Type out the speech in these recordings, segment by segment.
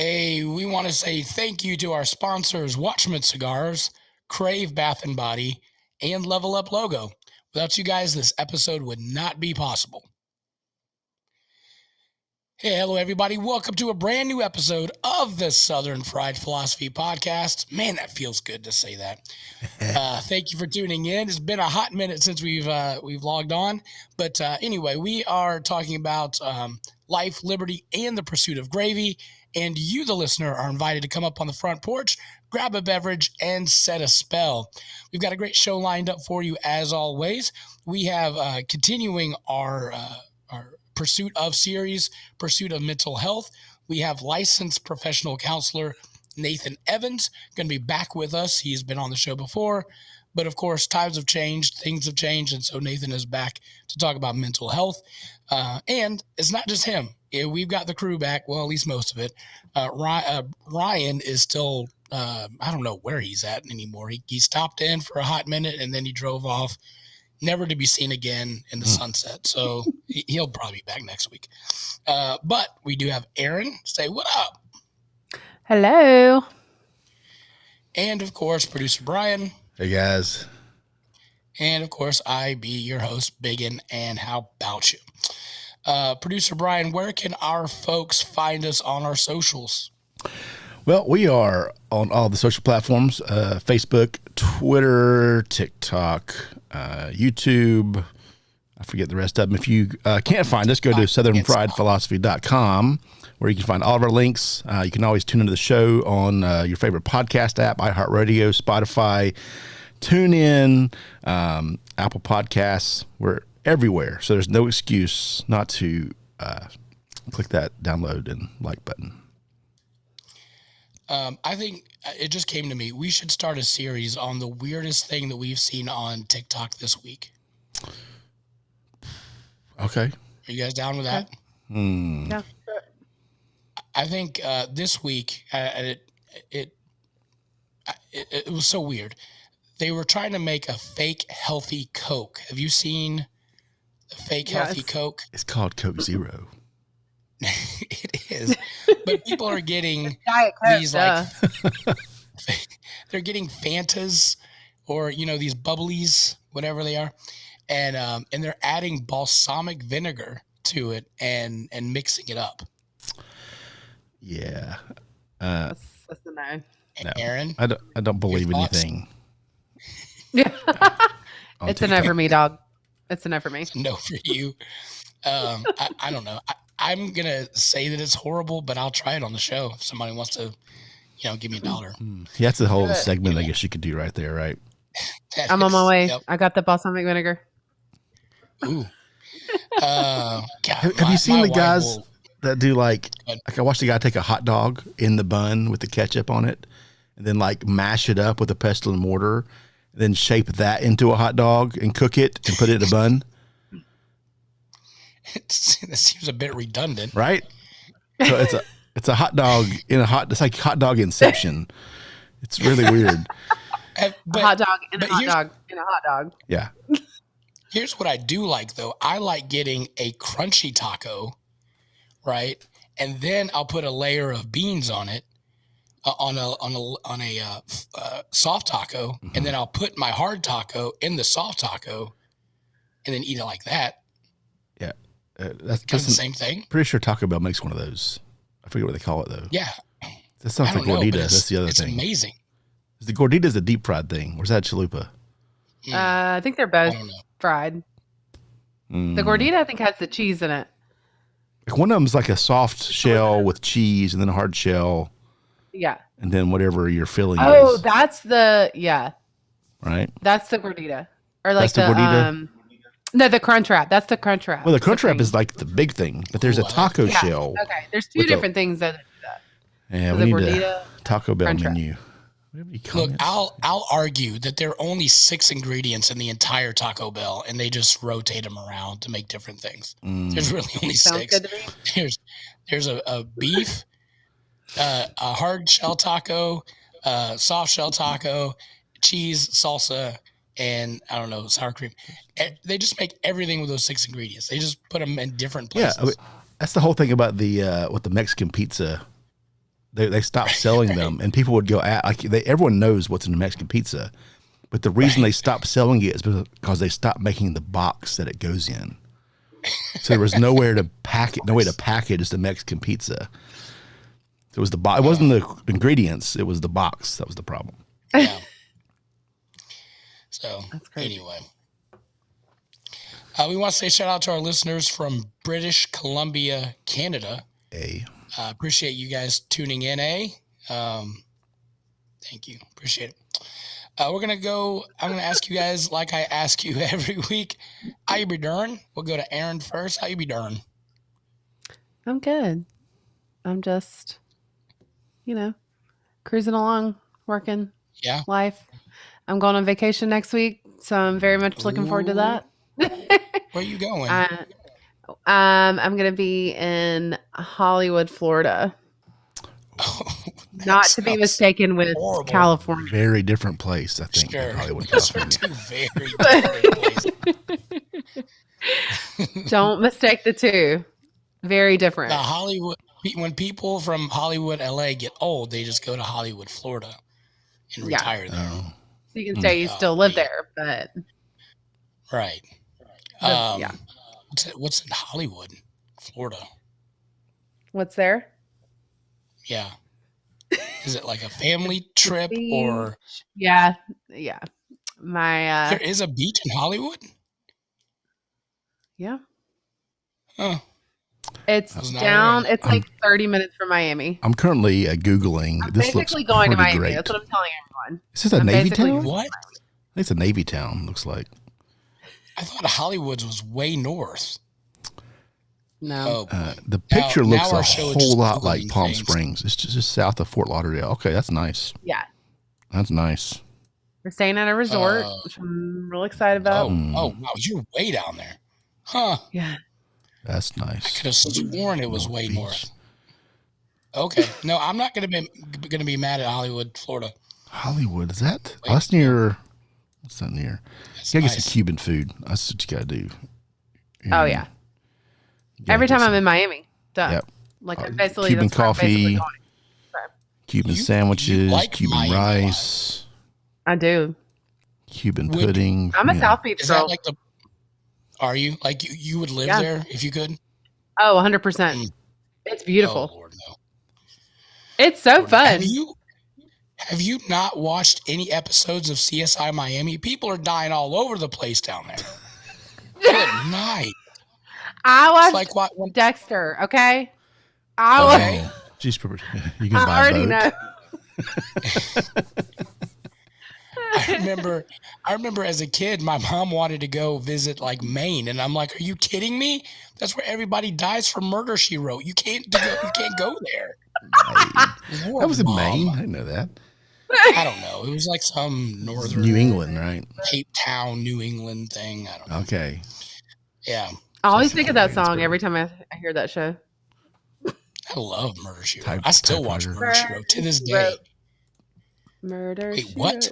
Hey, we want to say thank you to our sponsors, Watchman Cigars, Crave Bath and Body, and Level Up Logo. Without you guys, this episode would not be possible. Hey, hello, everybody. Welcome to a brand new episode of the Southern Fried Philosophy Podcast. Man, that feels good to say that. Thank you for tuning in. It's been a hot minute since we've logged on. But anyway, we are talking about life, liberty, and the pursuit of gravy. And you, the listener, are invited to come up on the front porch, grab a beverage, and set a spell. We've got a great show lined up for you, as always. We have continuing our Pursuit of series, Pursuit of Mental Health. We have licensed professional counselor Nathan Evans going to be back with us. He's been on the show before, but of course, times have changed, things have changed, and so Nathan is back to talk about mental health. And it's not just him. We've got the crew back, well, at least most of it. Ryan is still, I don't know where he's at anymore. He stopped in for a hot minute, and then he drove off, never to be seen again in the sunset. So he'll probably be back next week. But we do have Aaron. Say what up. Hello. And of course, producer Brian. Hey guys. And of course, I be your host, Biggin. And how about you? Producer Brian, where can our folks find us on our socials? Well, we are on all the social platforms, Facebook, Twitter, TikTok, YouTube. I forget the rest of them. If you can't find us, go to southernfriedphilosophy.com, where you can find all of our links. You can always tune into the show on your favorite podcast app, iHeartRadio, Spotify, TuneIn, Apple Podcasts. We're everywhere, so there's no excuse not to click that download and like button. I think it just came to me. We should start a series on the weirdest thing that we've seen on TikTok this week. Okay. Are you guys down with that? Yeah. I think this week it was so weird. They were trying to make a fake healthy Coke. Have you seen a fake healthy Coke? It's called Coke Zero. It is, but people are getting these they're getting Fantas or these bubblies, whatever they are, and they're adding balsamic vinegar to it and mixing it up. Yeah, that's a no. Aaron, I don't believe anything. Yeah, it's a no for me, dog. It's a no for me. It's a no for you. I don't know. I'm going to say that it's horrible, but I'll try it on the show if somebody wants to, give me $1. Yeah, that's the whole segment I guess you could do right there, right? I'm on my way. Yep. I got the balsamic vinegar. Ooh. God, have you seen the guys that do I watched a guy take a hot dog in the bun with the ketchup on it and then mash it up with a pestle and mortar, and then shape that into a hot dog and cook it and put it in a bun? That seems a bit redundant, right? So it's a hot dog it's like hot dog Inception. It's really weird. A hot dog in a hot dog in a hot dog. Yeah. Here's what I do like though. I like getting a crunchy taco, right? And then I'll put a layer of beans on it, on a soft taco, and then I'll put my hard taco in the soft taco, and then eat it like that. Yeah. That's the same thing. Pretty sure Taco Bell makes one of those. I forget what they call it though. Yeah. That's not the gordita. That's the other thing. It's amazing. The gordita is a deep fried thing. Or is that chalupa? I think they're both fried. The gordita, I think, has the cheese in it. One of them is like a soft shell with cheese, and then a hard shell. Yeah. And then whatever your filling is. Oh, that's right. That's the gordita. Or that's the gordita? No, the crunch wrap. That's the crunch wrap. Well, the crunch wrap is like the big thing, but there's a taco shell. Okay, there's two different things that do that. Yeah, so we need a Taco Bell menu. Look, I'll argue that there are only 6 ingredients in the entire Taco Bell, and they just rotate them around to make different things. There's really only 6. There's a beef, a hard shell taco, soft shell taco, cheese, salsa, and I don't know, sour cream. They just make everything with those 6 ingredients. They just put them in different places. Yeah, that's the whole thing about the Mexican pizza They stopped selling them, and people would go at everyone knows what's in a Mexican pizza, but the reason they stopped selling it is because they stopped making the box that it goes in. So there was nowhere to no way to package the Mexican pizza. So it was the box. It wasn't the ingredients. It was the box that was the problem. Yeah. So anyway, we want to say shout out to our listeners from British Columbia, Canada. Appreciate you guys tuning in. Thank you. Appreciate it. I'm going to ask you guys, like I ask you every week, how you be doing? We'll go to Aaron first. How you be doing? I'm good. I'm just, cruising along, working. Yeah. Life. I'm going on vacation next week, so I'm very much looking forward to that. Where are you going? I'm going to be in Hollywood, Florida. Oh, not to be mistaken with horrible. California. Very different place, I think. Sure. Hollywood, Those are two very different places. Don't mistake the two. Very different. The Hollywood. When people from Hollywood, LA get old, they just go to Hollywood, Florida, and retire there. So you can say you still live there, but right. Yeah. What's in Hollywood, Florida? What's there? Yeah. Is it like a family trip or? Yeah. My there is a beach in Hollywood? Yeah. Huh. It's down. It's like 30 minutes from Miami. I'm currently Googling. I'm this basically going to Miami. Great. That's what I'm telling everyone. Is this a Navy town? What? It's a Navy town, looks like. I thought Hollywood was way north. No. The picture looks a whole lot like Palm things. Springs. It's just south of Fort Lauderdale. Okay, that's nice. Yeah. That's nice. We're staying at a resort, which I'm really excited about. Oh, wow. You're way down there. Huh. Yeah. That's nice. I could have sworn it was way north. Okay. No, I'm not going to be mad at Hollywood, Florida. Hollywood, is that? Oh, that's near. What's that near? That's You gotta nice. get some Cuban food. That's what you gotta do. Oh, yeah. Every time I'm in Miami. Duh. Yep. Like, basically, Cuban that's where I'm basically coffee, going. Cuban sandwiches, like Cuban Miami rice, I do. Cuban pudding. I'm a South Beach Is girl. that like the? Are you like you would live there if you could? Oh, 100%. It's beautiful. Oh, Lord, no. It's so fun. Have you not watched any episodes of CSI Miami? People are dying all over the place down there. Good night. I watched Like what? Dexter, okay? Okay. Jeez, you can buy I already both. know. I remember as a kid, my mom wanted to go visit like Maine, and I'm like, "Are you kidding me? That's where everybody dies for Murder, She Wrote. You can't go there." That was in Maine. I didn't know that. I don't know. It was like some northern New England, right? Cape Town, New England thing. I don't know. Okay. Yeah. I always think of that song every time I hear that show. I love Murder, She Wrote. I still watch Murder. Murder, She Wrote to this day. Murder. Wait, She what? Wrote.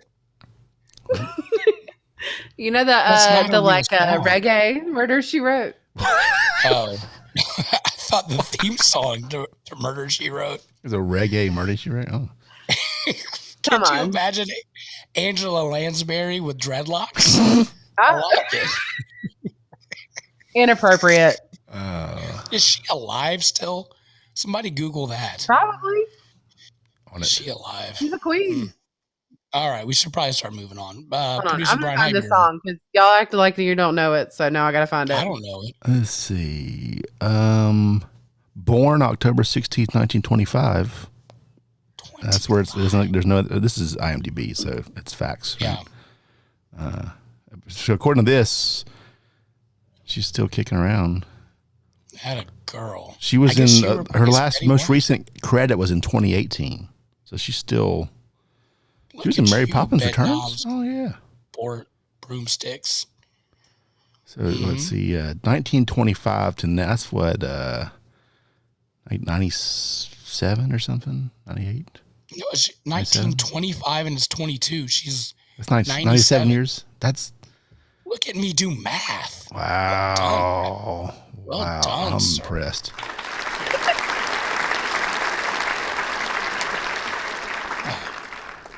You know That's not the a real song. reggae Murder She Wrote. Oh, I thought the theme song to Murder, She Wrote. There's a reggae Murder, She Wrote. Oh. Come Could you on. imagine Angela Lansbury with dreadlocks? I like it. Inappropriate. Is she alive still? Somebody Google that. Probably. Is she alive? She's a queen. All right, we should probably start moving on. Hold on. Producer I'm going Brian, to find this song because y'all act like you don't know it. So now I got to find it. I don't know it. Let's see. Born October 16th, 1925. That's where there's no, this is IMDb, so it's facts. Right? Yeah. So according to this, she's still kicking around. Had a girl. She was I guess in she her replaced last, Betty most White. recent credit was in 2018. So she's still. Look She was in at Mary you, Poppins bed Returns. knobs, Oh yeah. broomsticks. So let's see, 1925 to now. That's what, like 97 or something, 98. No, it's 1925 and it's 22. She's That's 97 97 years. That's look at me do math. wow. Well wow, done, I'm sir. impressed.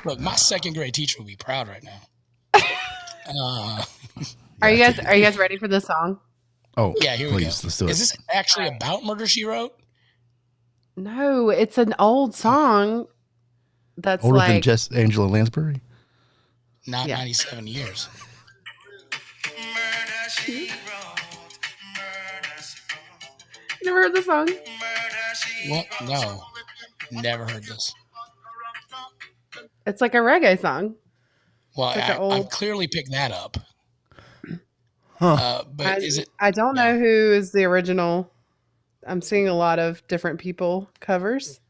Look, my second grade teacher would be proud right now. Are you guys ready for this song? Oh, yeah, here we go. Let's do it. Is this actually about Murder, She Wrote? No, it's an old song that's older like than just Angela Lansbury? Not 97 years. Never heard the song? What? No. Never heard this. It's like a reggae song. Well, like I've clearly picked that up. Huh. But is it? I don't know who is the original. I'm seeing a lot of different people covers.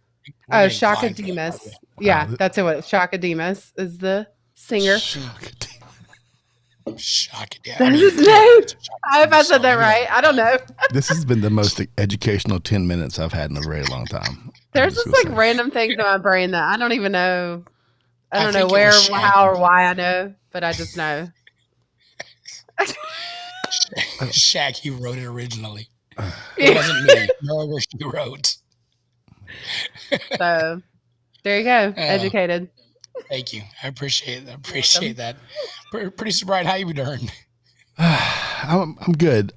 Oh, Shaka Demus. Wow. Yeah, that's what Shaka Demus is the singer. Shaka Demus. That is his name. I hope I said that right. I don't know. This has been the most educational 10 minutes I've had in a very long time. There's just like random things in my brain that I don't even know. I don't know where, how, or why I know, but I just know. Shaq, he wrote it originally. It wasn't me. No, she wrote. So there you go. Educated. Thank you. I appreciate that. Pretty surprised. How you been doing? I'm good.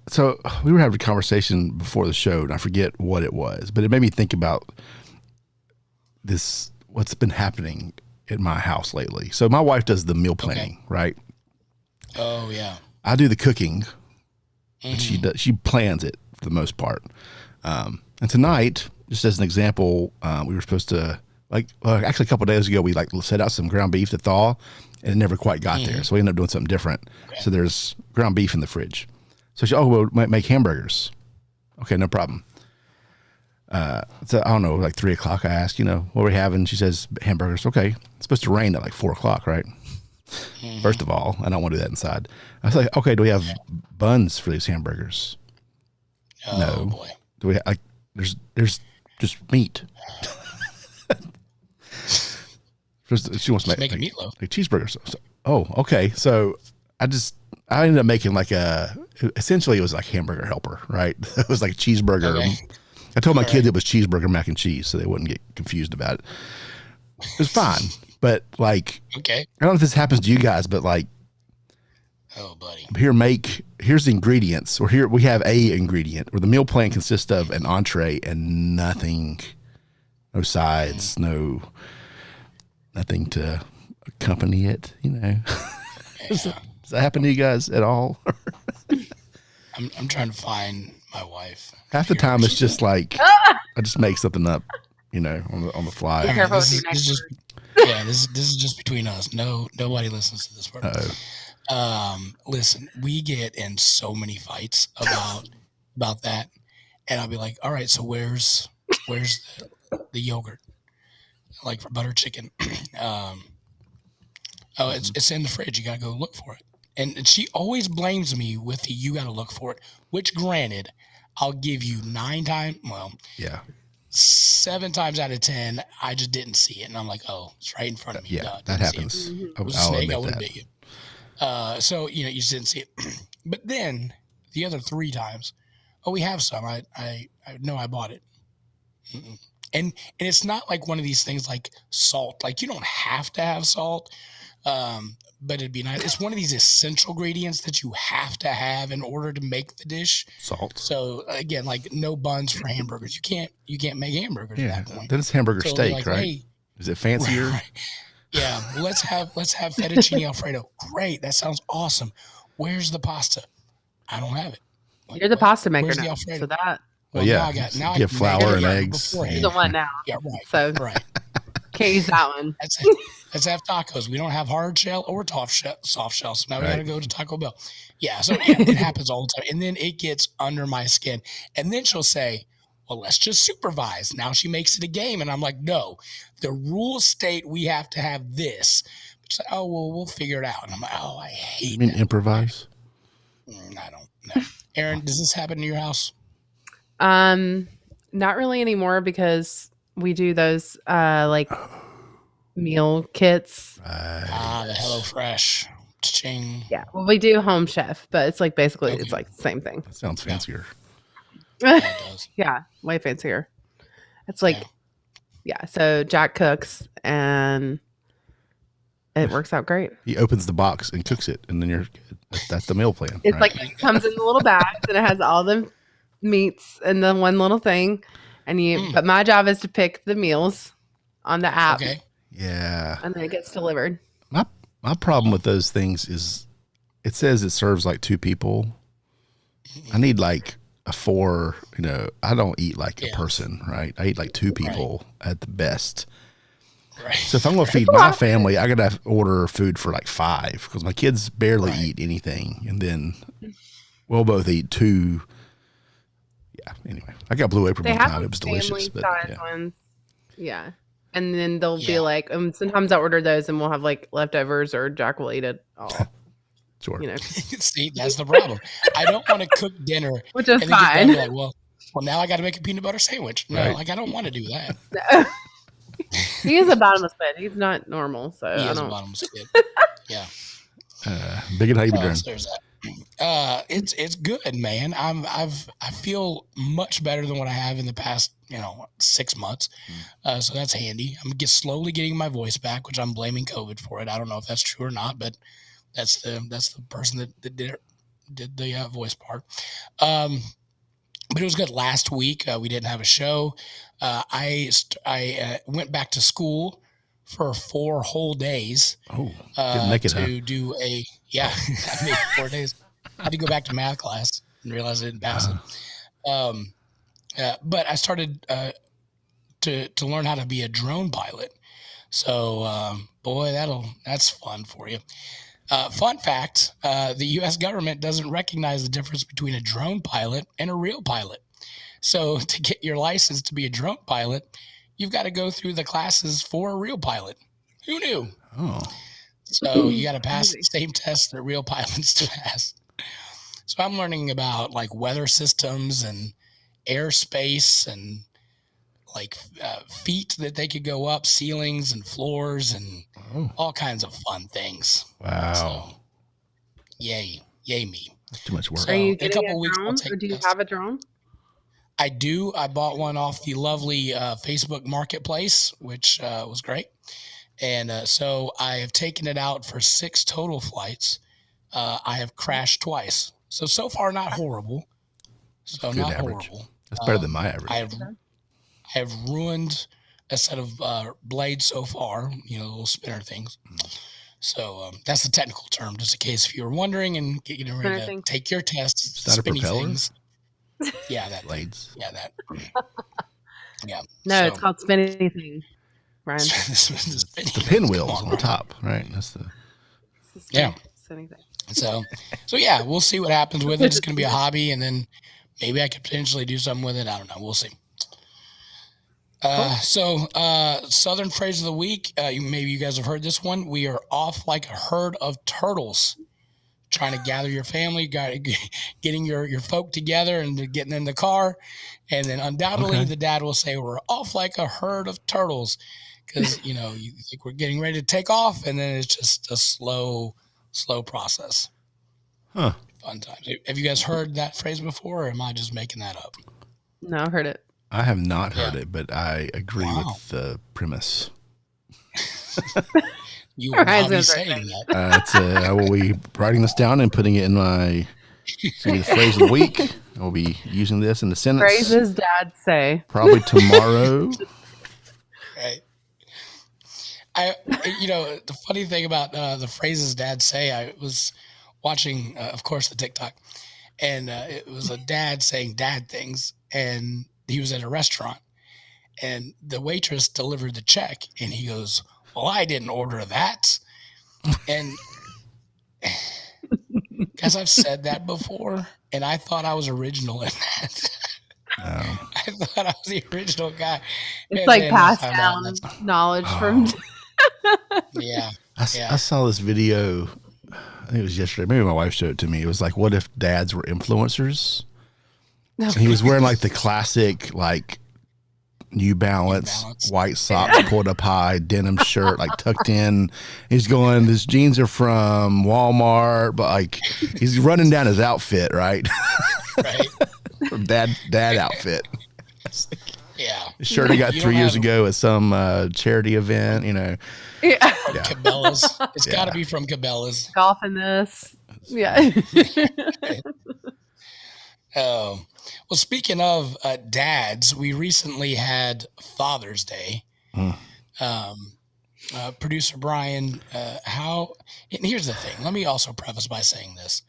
So we were having a conversation before the show, and I forget what it was, but it made me think about this. What's been happening in my house lately? So my wife does the meal planning, right? Oh yeah. I do the cooking, but she plans it for the most part. And tonight, just as an example, we were supposed to actually a couple of days ago, we set out some ground beef to thaw, and it never quite got there. So we ended up doing something different. Okay. So there's ground beef in the fridge. So she, we'll make hamburgers. Okay, no problem. So I don't know, like 3 o'clock, I asked, what are we having? She says hamburgers. Okay. It's supposed to rain at like 4 o'clock, right? First of all, I don't want to do that inside. I was like, okay, do we have buns for these hamburgers? Oh, no. Boy. Do we there's just meat. She wants to make meatloaf. Like cheeseburgers. So, oh, okay. So I ended up making essentially it was like hamburger helper, right? It was like cheeseburger. Okay. I told my kids it was cheeseburger mac and cheese, so they wouldn't get confused about it. It was fine, but okay. I don't know if this happens to you guys, but oh, buddy. Here's the ingredients, or here we have a ingredient, or the meal plan consists of an entree and nothing, no sides, nothing to accompany it. Does that happen to you guys at all? I'm trying to find my wife. Half the time it's just I just make something up, on the fly. This is just between us. Nobody listens to this part. Listen, we get in so many fights about that, and I'll be like, all right, so where's the yogurt, like for butter chicken? It's in the fridge. You gotta go look for it. And she always blames me with the you gotta look for it, which granted, I'll give you 9 times. Well, yeah, 7 times out of 10, I just didn't see it, and I'm like, oh, it's right in front of me. Yeah, that happens. It was a snake. I would have bit you. So you just didn't see it. But then the other 3 times, we have some. I know I bought it. Mm-mm. And it's not like one of these things like salt. Like you don't have to have salt, but it'd be nice. It's one of these essential ingredients that you have to have in order to make the dish. Salt. So again, like no buns for hamburgers. You can't make hamburgers at that point. Then it's hamburger steak, right? Hey, is it fancier? Right. Yeah. Let's have fettuccine Alfredo. Great. That sounds awesome. Where's the pasta? I don't have it. You're the pasta maker where's now. The Alfredo? So that. Well, yeah. Now I get flour and eggs. You're the one now. Yeah, right. So right. Can't use that one. Let's have tacos. We don't have hard shell or soft shell. So now we got to go to Taco Bell. Yeah. So it happens all the time. And then it gets under my skin. And then she'll say, well, let's just supervise. Now she makes it a game. And I'm like, no, the rules state we have to have this. She's like, oh, well, we'll figure it out. And I'm like, oh, I hate You mean that. Improvise? I don't know. Aaron, does this happen in your house? Not really anymore because we do those meal kits. The HelloFresh. Ching. Yeah. Well, we do Home Chef, but it's basically it's the same thing. That sounds fancier. Yeah, it does. Yeah, way fancier. It's so Jack cooks and It works out great. He opens the box and cooks it, and then you're good. That's the meal plan. It's right? like it comes in the little bags, and it has all the meats in the one little thing. And but my job is to pick the meals on the app. Okay. Yeah. And then it gets delivered. My problem with those things is it says it serves like 2 people. I need like a 4, I don't eat like a person, right? I eat like 2 people at the best. Right. So if I'm going to feed my family, I got to order food for like 5 because my kids barely eat anything. And then we'll both eat 2. Yeah. Anyway, I got Blue Apron one time. It was delicious. But, ones. Yeah. And then they'll be like, sometimes I'll order those and we'll have like leftovers or Jack will eat it all. Sure. See, that's the problem. I don't want to cook dinner. Which is fine. Like, well, now I got to make a peanut butter sandwich. No, I don't want to do that. No. He is a bottomless pit. He's not normal. So he is a bottomless pit. Yeah. Big and how you been doing? There's that. It's good, man. I feel much better than what I have in the past, 6 months. So that's handy. I'm slowly getting my voice back, which I'm blaming COVID for it. I don't know if that's true or not, but that's the person that did the voice part. But it was good. Last week we didn't have a show. I went back to school for 4 whole days. Oh, didn't make it, to do I made 4 days. I had to go back to math class and realize I didn't pass it. But I started to learn how to be a drone pilot. So, boy, that's fun for you. Fun fact, the U.S. government doesn't recognize the difference between a drone pilot and a real pilot. So to get your license to be a drone pilot, you've got to go through the classes for a real pilot. Who knew? Oh. So you got to pass the same test that real pilots pass. So I'm learning about like weather systems and airspace and like feet that they could go up, ceilings and floors and all kinds of fun things. Wow. So, yay me. That's too much work. So, are you getting a drone or do you have a drone? I do. I bought one off the lovely Facebook Marketplace, which was great. And so I have taken it out for 6 total flights. I have crashed twice. So far, not horrible. So not average. horrible. That's better than my average. I have ruined a set of blades so far, little spinner things. So that's the technical term, just in case if you were wondering and getting ready to take your test. Is that a propeller? Things. Yeah, that blades. Yeah, that. Yeah. No, it's called spinning thing, Ryan. the pinwheels on top, right? That's the spinning thing. So yeah, we'll see what happens with it. It's going to be a hobby, and then maybe I could potentially do something with it. I don't know. We'll see. So Southern phrase of the week. Maybe you guys have heard this one. We are off like a herd of turtles. Trying to gather your family, getting your folk together and getting in the car. And then undoubtedly the dad will say, we're off like a herd of turtles. Because, you think we're getting ready to take off. And then it's just a slow process. Huh. Fun times. Have you guys heard that phrase before, or am I just making that up? No, I've heard it. I have not heard it, but I agree with the premise. You will not be saying that. I will be writing this down and putting it in my the phrase of the week. I will be using this in the sentence. Phrases dad say. Probably tomorrow. Right. The funny thing about the phrases dad say, I was watching, of course, the TikTok, and it was a dad saying dad things, and he was at a restaurant, and the waitress delivered the check, and he goes, well, I didn't order that. And because I've said that before, and I thought I was original in that. I thought I was the original guy. It's like passed down knowledge from. Yeah. I saw this video. I think it was yesterday. Maybe my wife showed it to me. It was like, what if dads were influencers? And he was wearing like the classic, like, New Balance, white socks pulled up high, denim shirt, like tucked in. He's going, his jeans are from Walmart, but like he's running down his outfit, right? Right. From dad outfit. Yeah. Shirt I got You 3 don't years have- ago at some charity event, you know. Yeah. From Cabela's. It's got to Yeah. be from Cabela's. Golf in this. Yeah. Well, speaking of dads, we recently had Father's Day. Mm. Producer Brian, and here's the thing. Let me also preface by saying this.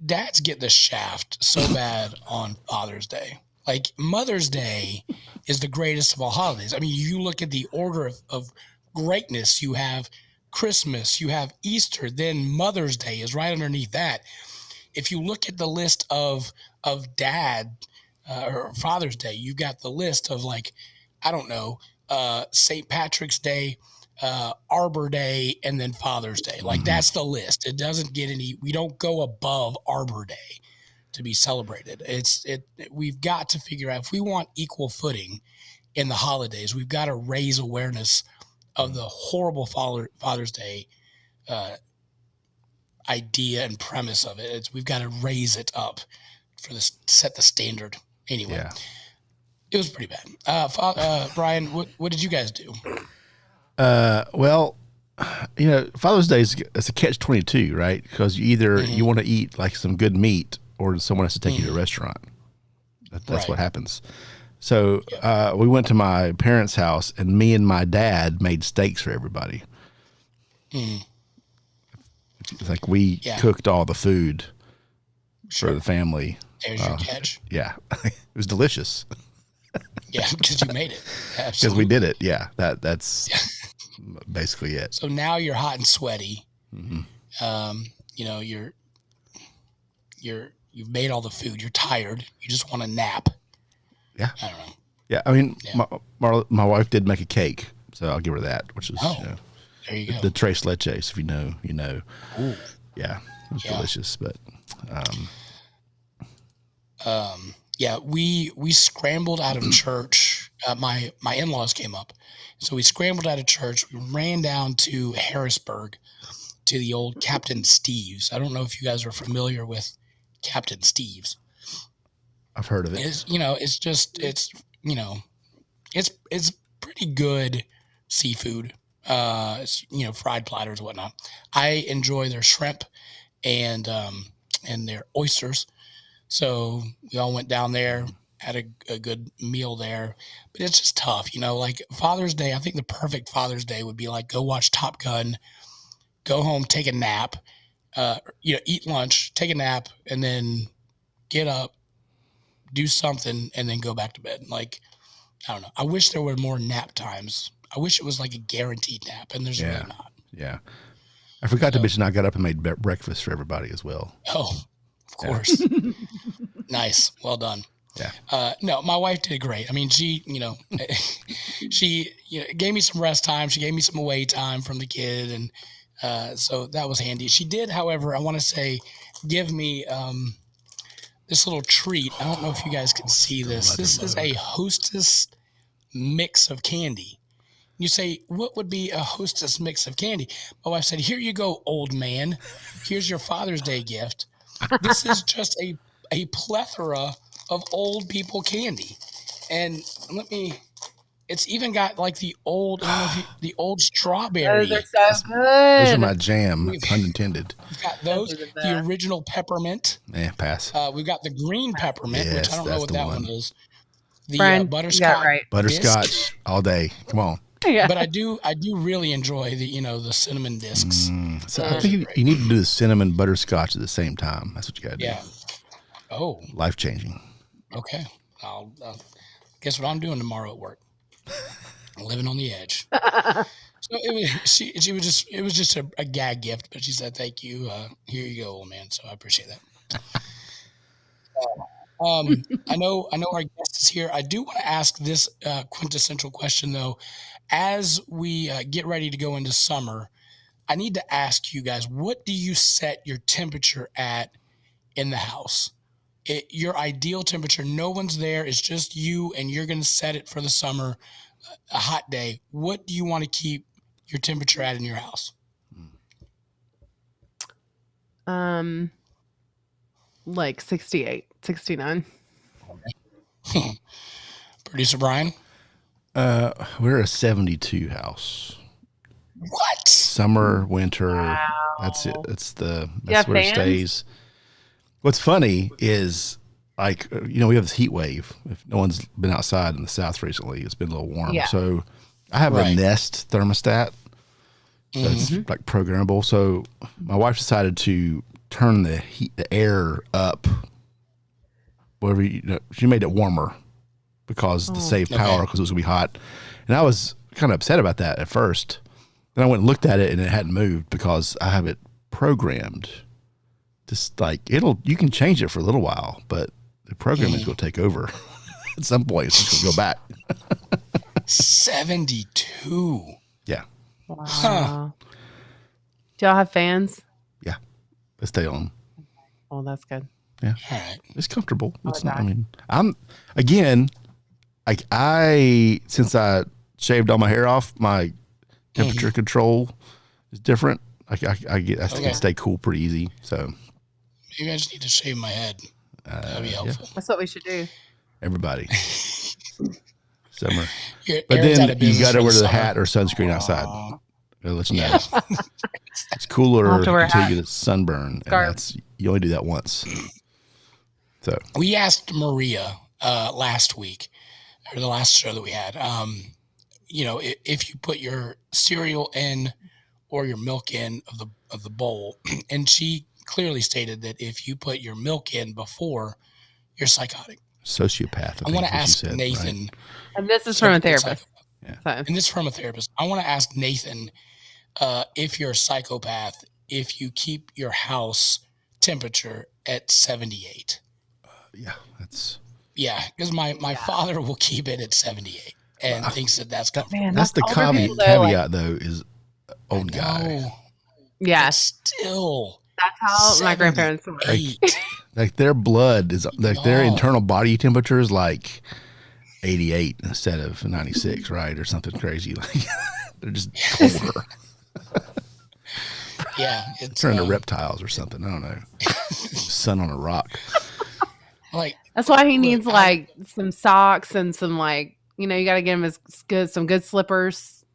Dads get the shaft so bad on Father's Day. Like Mother's Day is the greatest of all holidays. I mean, you look at the order of greatness. You have Christmas, you have Easter, then Mother's Day is right underneath that. If you look at the list of dad or Father's Day, you got the list of like, I don't know, St. Patrick's Day, Arbor Day, and then Father's Day. Like that's the list. It doesn't get any. We don't go above Arbor Day to be celebrated. We've got to figure out if we want equal footing in the holidays. We've got to raise awareness of the horrible Father's Day idea and premise of it. We've got to raise it up for this, set the standard. Anyway, Yeah. it was pretty bad. Brian, what did you guys do? Well, you know, Father's Day it's a catch-22, right? Because you either you want to eat like some good meat, or someone has to take you to a restaurant. That's Right. what happens. So we went to my parents' house, and me and my dad made steaks for everybody. It's like we cooked all the food for the family. There's your catch. Yeah, it was delicious Yeah, because you made it. because Absolutely. we did it. Yeah, that's basically it. So now you're hot and sweaty. Mm-hmm. You know, you've made all the food. You're tired. You just want a nap. Yeah. I don't know. Yeah, I mean, my wife did make a cake, so I'll give her that, which is you know, There you go. the tres leches. If you know, you know. Ooh. Yeah, it was delicious. But Yeah, we scrambled out of church. My in-laws came up, so we scrambled out of church. We ran down to Harrisburg to the old Captain Steve's. I don't know if you guys are familiar with Captain Steve's. I've heard of it. It's it's pretty good seafood. It's, you know, fried platters and whatnot. I enjoy their shrimp and their oysters. So we all went down there, had a good meal there, but it's just tough, you know, like Father's Day. I think the perfect Father's Day would be like, go watch Top Gun, go home, take a nap, you know, eat lunch, take a nap, and then get up, do something, and then go back to bed. Like, I don't know. I wish there were more nap times. I wish it was like a guaranteed nap, and there's really not. Yeah. I forgot to mention I got up and made breakfast for everybody as well. Oh, of course. Nice. Well done. Yeah. No, my wife did great. I mean, she, you know, she gave me some rest time. She gave me some away time from the kid. And so that was handy. She did, however, I want to say, give me this little treat. I don't know if you guys can see this. This is a Hostess mix of candy. You say, what would be a Hostess mix of candy? My wife said, here you go, old man. Here's your Father's Day gift. This is just a plethora of old people candy. And it's even got like the old, I don't know if the old strawberry. Those are so good. Those are my jam, pun intended. We've got those, the original peppermint. Pass. We've got the green peppermint, which Yes, I don't know that's what the that one. one is. The Brian, butterscotch. you got it right. Butterscotch bisque. all day. Come on. Yeah. But I do really enjoy the cinnamon discs. So I think you need to do the cinnamon butterscotch at the same time. That's what you got to do. Yeah. Oh, Life changing. okay. I'll guess what I'm doing tomorrow at work. I'm living on the edge. So it was just a gag gift, but she said, thank you. Here you go, old man. So I appreciate that. I know our guest is here. I do want to ask this quintessential question though. As we get ready to go into summer, I need to ask you guys, what do you set your temperature at in the house? Your ideal temperature, no one's there. It's just you, and you're going to set it for the summer, a hot day. What do you want to keep your temperature at in your house? Like 68, 69. Producer Brian? We're a 72 house. What? Summer, winter. Wow. That's it. That's Yeah, where it fans? stays. What's funny is, like, we have this heat wave. If no one's been outside in the South recently, it's been a little warm. Yeah. So I have a Nest thermostat that's like programmable. So my wife decided to turn the air up. Whatever she made it warmer because to save power because it was gonna be hot, and I was kind of upset about that at first. Then I went and looked at it and it hadn't moved because I have it programmed. Just like you can change it for a little while, but the program is going to take over at some point. It's just going to go back. 72. Yeah. Wow. Huh. Do y'all have fans? Yeah. Let's stay on. Oh, that's good. Yeah. All right. It's comfortable. It's not, Okay. I'm since I shaved all my hair off, my temperature control is different. I can stay cool pretty easy. So Maybe I just need to shave my head. That'd be helpful. That's what we should do. everybody. Summer. But Aaron's out then of you business got to for wear the summer. hat or sunscreen outside. Gotta let you know. Yeah. It's cooler I'll have to wear a until hat. you get sunburn, and you only do that once. So We asked Maria last week, or the last show that we had, if you put your cereal in or your milk in of the bowl, and she clearly stated that if you put your milk in before, you're psychotic. sociopath. I want to ask said, Nathan, right? And this is from a therapist. Yeah. So. and this is from a therapist. I want to ask Nathan if you're a psychopath if you keep your house temperature at 78. Yeah, that's. Yeah, because my father will keep it at 78 and thinks that's comfortable. Man, That's the older people, caveat, though, is old No, guy. Yeah, still. that's how my grandparents were. Like their blood is like their internal body temperature is like 88 instead of 96, right, or something crazy. Like they're just colder. Yeah, it's Turn into reptiles or something. I don't know. Sun on a rock. Like that's why he needs like some socks and some you got to get him some good slippers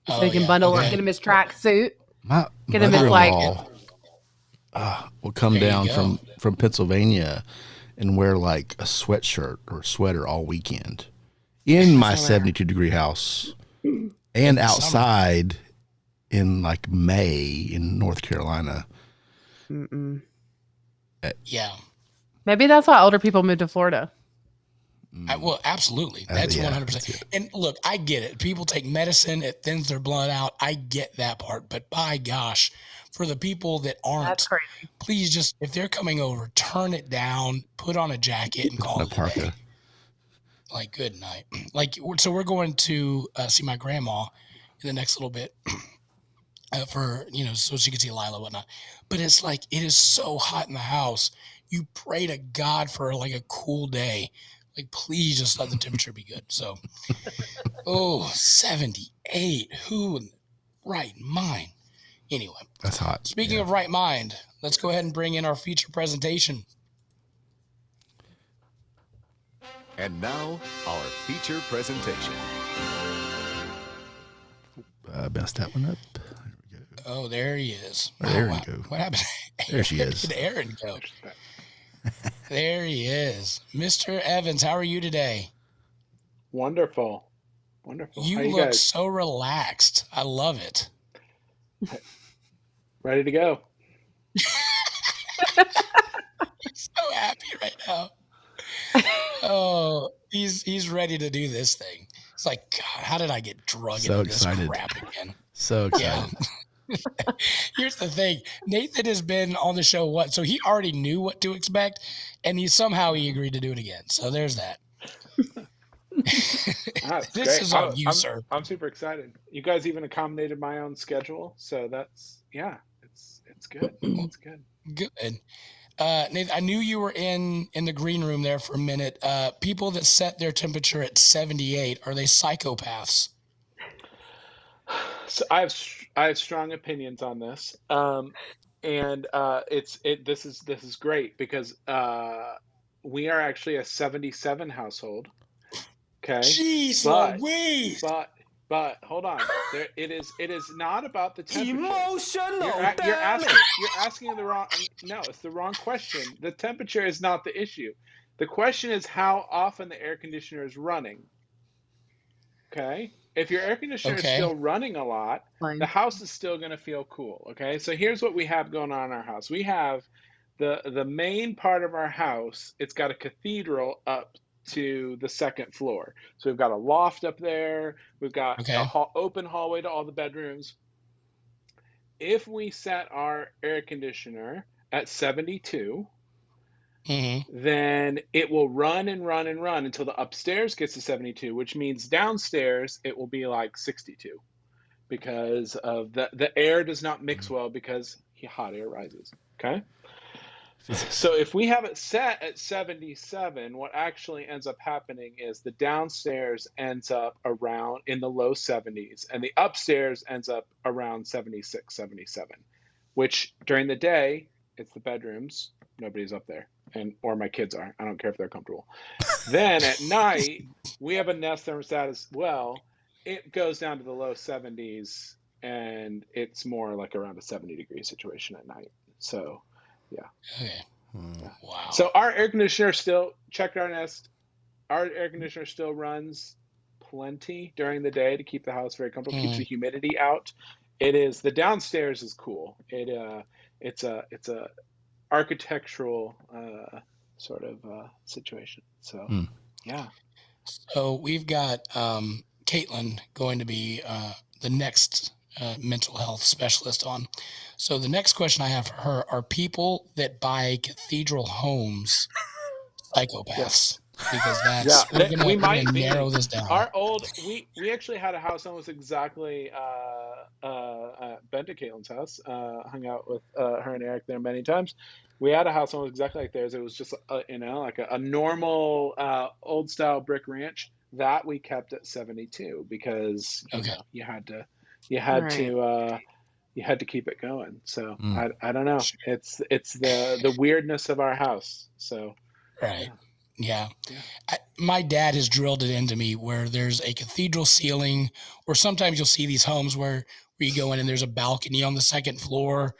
so he can bundle up, get him his track suit. My Get him his mother-in-law will come down from Pennsylvania and wear like a sweatshirt or sweater all weekend in my 72-degree house and outside in like May in North Carolina. Yeah. Maybe that's why older people move to Florida. Well, absolutely. That's 100%. And look, I get it. People take medicine, it thins their blood out. I get that part. But by gosh, for the people that aren't, that's crazy. Please just, if they're coming over, turn it down, put on a jacket and call it a day. Like, good night. Like, so we're going to see my grandma in the next little bit for, so she can see Lila and whatnot. But it's like, it is so hot in the house. You pray to God for like a cool day. Like, please just let the temperature be good. So, 78. Who in the right mind? Anyway. That's hot. Speaking of right mind, let's go ahead and bring in our feature presentation. And now, our feature presentation. Messed that one up. There we go. Oh, there he is. Where'd Aaron go? What happened? There she is. Where did Aaron go? There he is. Mr. Evans, how are you today? Wonderful. You look so relaxed. I love it. Ready to go. He's so happy right now. Oh, he's ready to do this thing. It's like, God, how did I get drugged into this crap again? So excited. Yeah. Here's the thing. Nathan has been on the show so he already knew what to expect, and he agreed to do it again. So there's that. This is on you, sir. I'm super excited. You guys even accommodated my own schedule, so that's it's good. It's good. Good. Nathan, I knew you were in the green room there for a minute. People that set their temperature at 78, are they psychopaths? So I have strong opinions on this, and this is great because we are actually a 77 household, Okay, Jeez but Louise. but hold on. It is not about the temperature. Emotional, You're damn asking it! the wrong. No, it's the wrong question. The temperature is not the issue. The question is how often the air conditioner is running. Okay. If your air conditioner is Okay. still running a lot, the Fine. house is still going to feel cool. Okay. So here's what we have going on in our house. We have the main part of our house. It's got a cathedral up to the second floor. So we've got a loft up there. We've got a Okay. open hallway to all the bedrooms. If we set our air conditioner at 72, Mm-hmm. then it will run and run and run until the upstairs gets to 72, which means downstairs it will be like 62 because of the air does not mix well because hot air rises. Okay. Physics. So if we have it set at 77, what actually ends up happening is the downstairs ends up around in the low 70s and the upstairs ends up around 76, 77, which during the day, it's the bedrooms. Nobody's up there. Or my kids are. I don't care if they're comfortable. Then at night, we have a Nest thermostat as well. It goes down to the low 70s and it's more like around a 70-degree situation at night. So, yeah. Okay. Yeah. Wow. So our air conditioner still, check our Nest. Our air conditioner still runs plenty during the day to keep the house very comfortable, keeps the humidity out. It is the downstairs is cool. It's a architectural sort of situation. So yeah. So we've got Caitlin going to be the next mental health specialist on. So the next question I have for her are people that buy cathedral homes psychopaths? Because that's we're we gonna might be. narrow this down. Our old we actually had a house almost exactly been to Caitlin's house, hung out with her and Eric there many times. We had a house almost exactly like theirs. It was just like a normal old style brick ranch that we kept at 72 because Okay. you had to Right. you had to keep it going. So I don't know. It's the weirdness of our house. So Right. Yeah. yeah. My dad has drilled it into me where there's a cathedral ceiling, or sometimes you'll see these homes where you go in and there's a balcony on the second floor,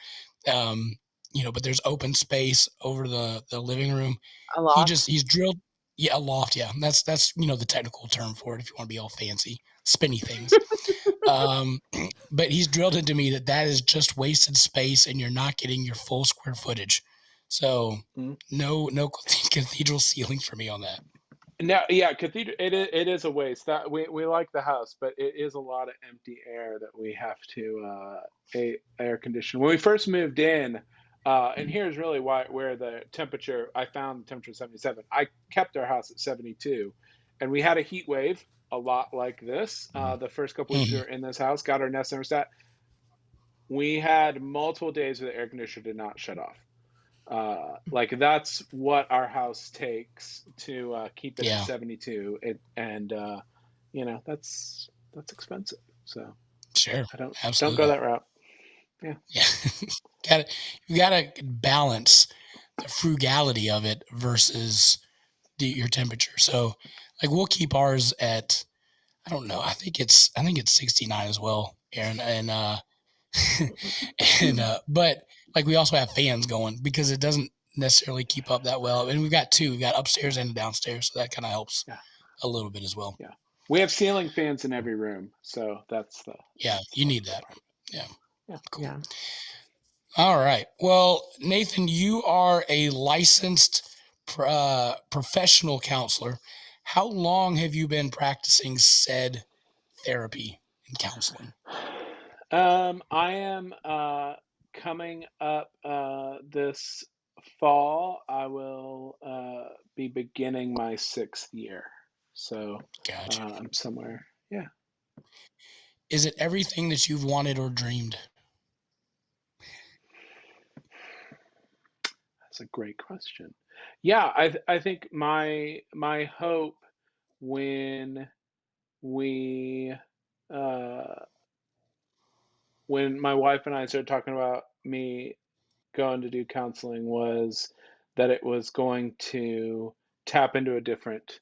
but there's open space over the living room. A loft. He's drilled, yeah, a loft, yeah. That's the technical term for it if you want to be all fancy, spinny things. But he's drilled into me that is just wasted space and you're not getting your full square footage. So no cathedral ceiling for me on that. No, yeah, cathedral. It is a waste. That we like the house, but it is a lot of empty air that we have to air condition. When we first moved in, and here's really where the temperature. I found the temperature 77. I kept our house at 72, and we had a heat wave a lot like this. The first couple weeks we were in this house, got our Nest thermostat. We had multiple days where the air conditioner did not shut off. Like that's what our house takes to keep it at 72. That's expensive. So Sure, I don't absolutely. go that route. Yeah. You gotta balance the frugality of it versus your temperature. So like we'll keep ours at, I don't know, I think it's 69 as well, Aaron, and but like we also have fans going because it doesn't necessarily keep up that well. And we've got upstairs and downstairs, so that kind of helps a little bit as well. Yeah, we have ceiling fans in every room, so that's you need that. Yeah, cool. Yeah. All right. Well, Nathan, you are a licensed professional counselor. How long have you been practicing said therapy and counseling? I am coming up this fall. I will be beginning my 6th year. So Gotcha. I'm somewhere. Yeah. Is it everything that you've wanted or dreamed? That's a great question. Yeah, I think my hope when we when my wife and I started talking about me going to do counseling was that it was going to tap into a different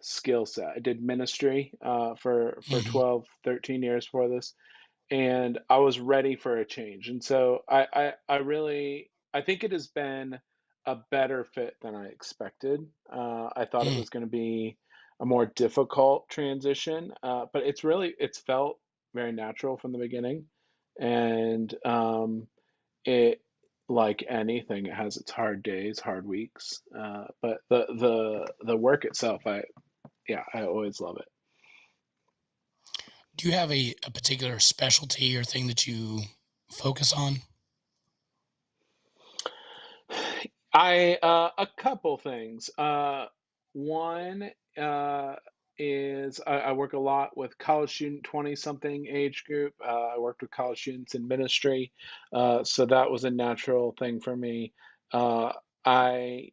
skill set. I did ministry for Hmm. 12, 13 years before this, and I was ready for a change. And so I really I think it has been a better fit than I expected. I thought it Mm. was going to be a more difficult transition, but it's felt very natural from the beginning, and it like anything, it has its hard days, hard weeks, but the work itself, I always love it. Do you have a particular specialty or thing that you focus on? A couple things. One is I work a lot with college student 20 something age group. I worked with college students in ministry, so that was a natural thing for me. Uh, I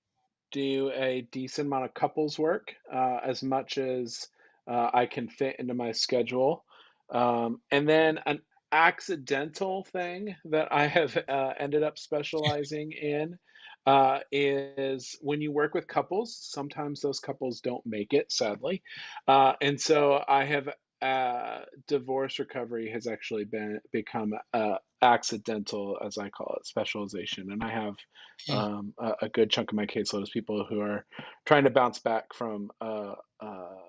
do a decent amount of couples work, as much as I can fit into my schedule. And then an accidental thing that I have ended up specializing in is when you work with couples, sometimes those couples don't make it, sadly. And so I have divorce recovery has actually become accidental, as I call it, specialization. And I have Mm. a good chunk of my caseload is people who are trying to bounce back from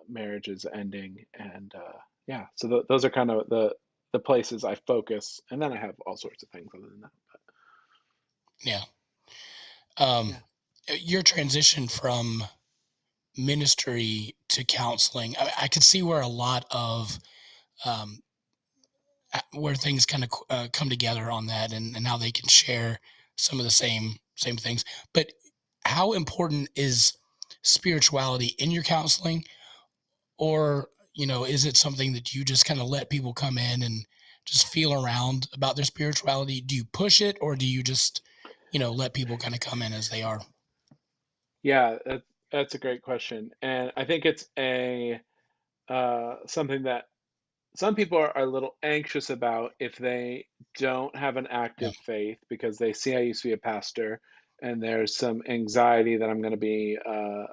marriages ending, and yeah, so those are kind of the places I focus, and then I have all sorts of things other than that. Yeah. Um, Yeah. your transition from ministry to counseling, I could see where a lot of um, where things kind of come together on that, and how they can share some of the same things. But how important is spirituality in your counseling, or is it something that you just kind of let people come in and just feel around about their spirituality? Do you push it, or do you just let people kind of come in as they are? Yeah, that's a great question, and I think it's a something that some people are a little anxious about if they don't have an Yeah, active faith because they see I used to be a pastor, and there's some anxiety that I'm going to be a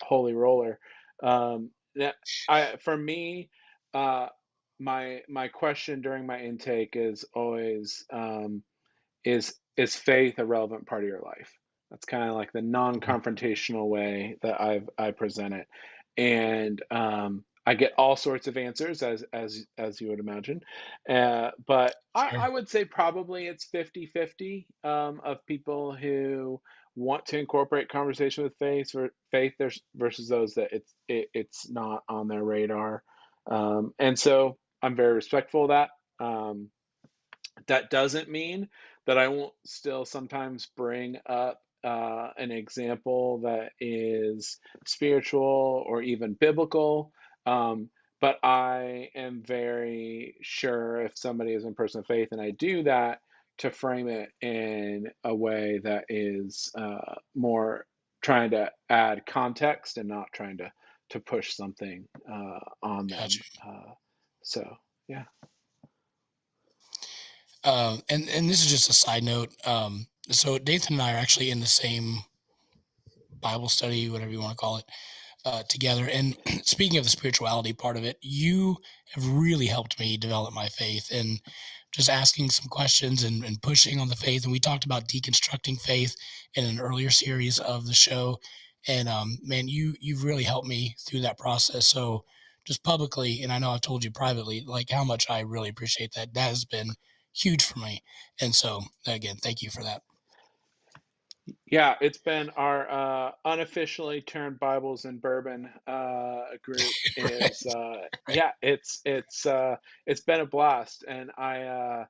holy roller. Yeah, for me, uh, my question during my intake is always, is faith a relevant part of your life? That's kind of like the non-confrontational way that I present it, and I get all sorts of answers as you would imagine, but sure. I would say probably it's 50-50 of people who want to incorporate conversation with faith there's versus those that it's not on their radar, and so I'm very respectful of that. That doesn't mean that I won't still sometimes bring up an example that is spiritual or even biblical. Um, but I am very sure if somebody is in person of faith and I do that, to frame it in a way that is more trying to add context and not trying to push something on Gotcha. them. So, yeah. And this is just a side note. So Nathan and I are actually in the same Bible study, whatever you want to call it, together. And speaking of the spirituality part of it, you have really helped me develop my faith, and just asking some questions and pushing on the faith. And we talked about deconstructing faith in an earlier series of the show. And man, you've really helped me through that process. So just publicly, and I know I've told you privately, like how much I really appreciate that. That has been huge for me. And so again, thank you for that. Yeah, it's been our unofficially turned Bibles and Bourbon group. Right. Is Right. Yeah, it's been a blast, and I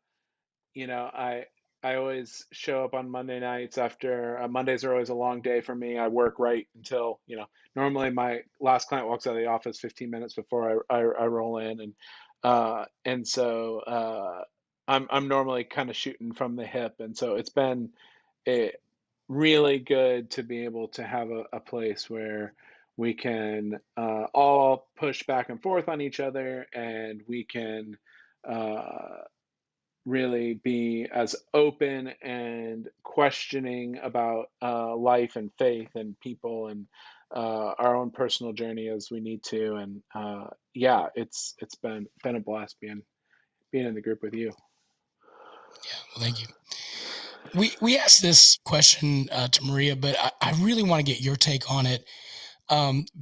always show up on Monday nights after Mondays are always a long day for me. I work right until normally my last client walks out of the office 15 minutes before I roll in, and so I'm normally kind of shooting from the hip, and so it's been it really good to be able to have a place where we can all push back and forth on each other, and we can uh, really be as open and questioning about life and faith and people, and our own personal journey as we need to. And yeah, it's been a blast being in the group with you. Yeah, well, thank you. We asked this question to Maria, but I really want to get your take on it.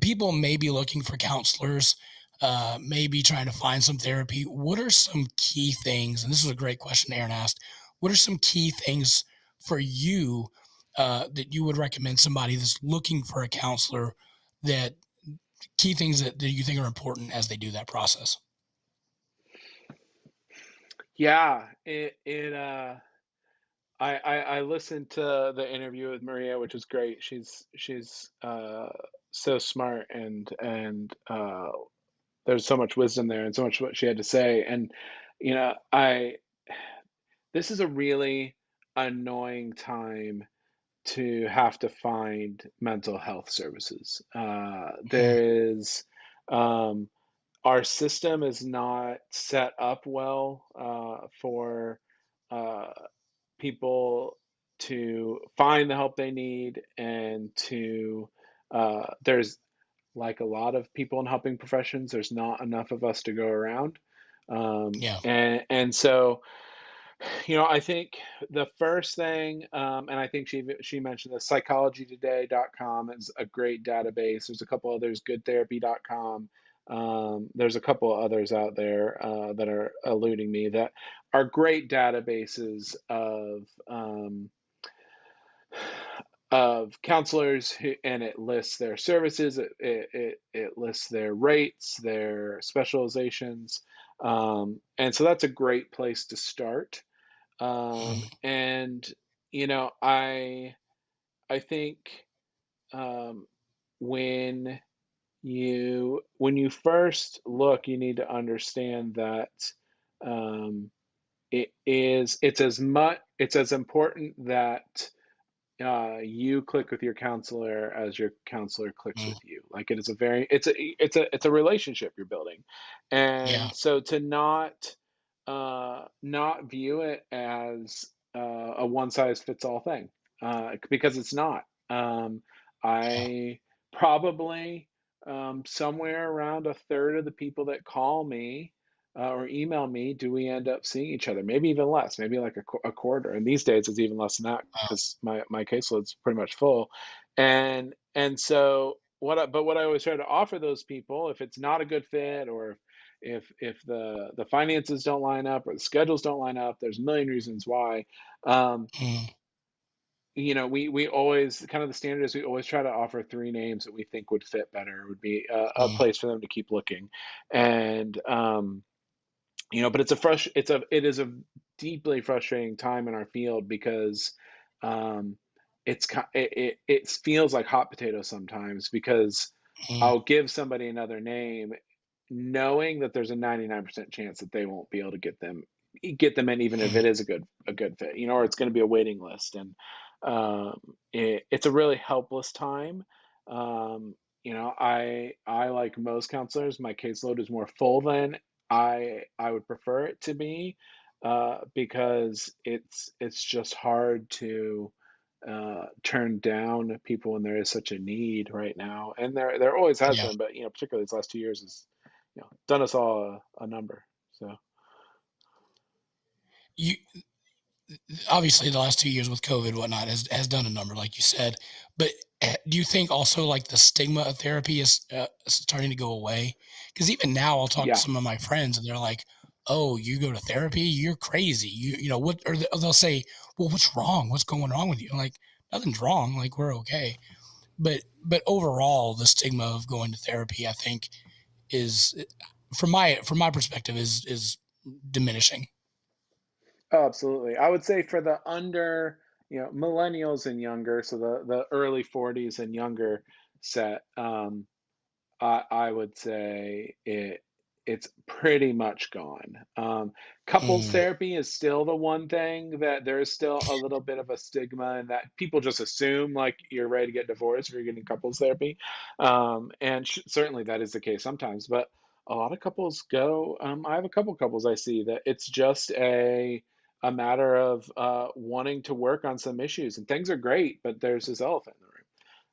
People may be looking for counselors, maybe trying to find some therapy. What are some key things? And this is a great question Aaron asked. What are some key things for you that you would recommend somebody that's looking for a counselor, that key things that you think are important as they do that process? Yeah, I listened to the interview with Maria, which was great. She's so smart, and there's so much wisdom there and so much what she had to say. And I this is a really annoying time to have to find mental health services. Mm, There is our system is not set up well for uh, people to find the help they need, and to there's, like a lot of people in helping professions, there's not enough of us to go around. yeah. And so, I think the first thing, and I think she mentioned this, psychologytoday.com is a great database. There's a couple others, goodtherapy.com. There's a couple others out there that are eluding me, that are great databases of counselors who, and it lists their services, it lists their rates, their specializations, and so that's a great place to start. Mm, And I think, um, when you first look, you need to understand that, um, it's as important that you click with your counselor as your counselor clicks mm, with you. Like, it is a very it's a relationship you're building. yeah. And so, to not view it as a one size fits all thing, because it's not. Yeah. I probably, somewhere around a third of the people that call me or email me, do we end up seeing each other? Maybe even less, maybe like a quarter. And these days it's even less than that, Wow. because my caseload's pretty much full. And so, what I always try to offer those people, if it's not a good fit, or if the finances don't line up, or the schedules don't line up, there's a million reasons why. Um, Mm, we always, kind of the standard is, we always try to offer three names that we think would fit better, would be a mm, place for them to keep looking. And but it is a deeply frustrating time in our field, because um, it feels like hot potatoes sometimes, because mm, I'll give somebody another name, knowing that there's a 99% chance that they won't be able to get them in, even if mm, it is a good fit, or it's going to be a waiting list. And it's a really helpless time. I, like most counselors, my caseload is more full than I would prefer it to be, because it's just hard to turn down people when there is such a need right now, and there always has yeah. been, but particularly these last 2 years has done us all a number. So You obviously the last 2 years with COVID and whatnot has done a number, like you said. But do you think also like the stigma of therapy is starting to go away? Because even now, I'll talk to yeah. some of my friends, and they're like, "Oh, you go to therapy? You're crazy. You know what?" Or they'll say, "Well, what's wrong? What's going on with you?" I'm like, nothing's wrong. Like, we're okay. But overall, the stigma of going to therapy, I think, is from my perspective is diminishing. Oh, absolutely. I would say for the under, millennials and younger, so the early 40s and younger set, I would say it's pretty much gone. Couples Mm, therapy is still the one thing that there is still a little bit of a stigma, and that people just assume, like, you're ready to get divorced if you're getting couples therapy, and certainly that is the case sometimes. But a lot of couples go. I have a couple couples I see that it's just a matter of wanting to work on some issues, and things are great, but there's this elephant in the room.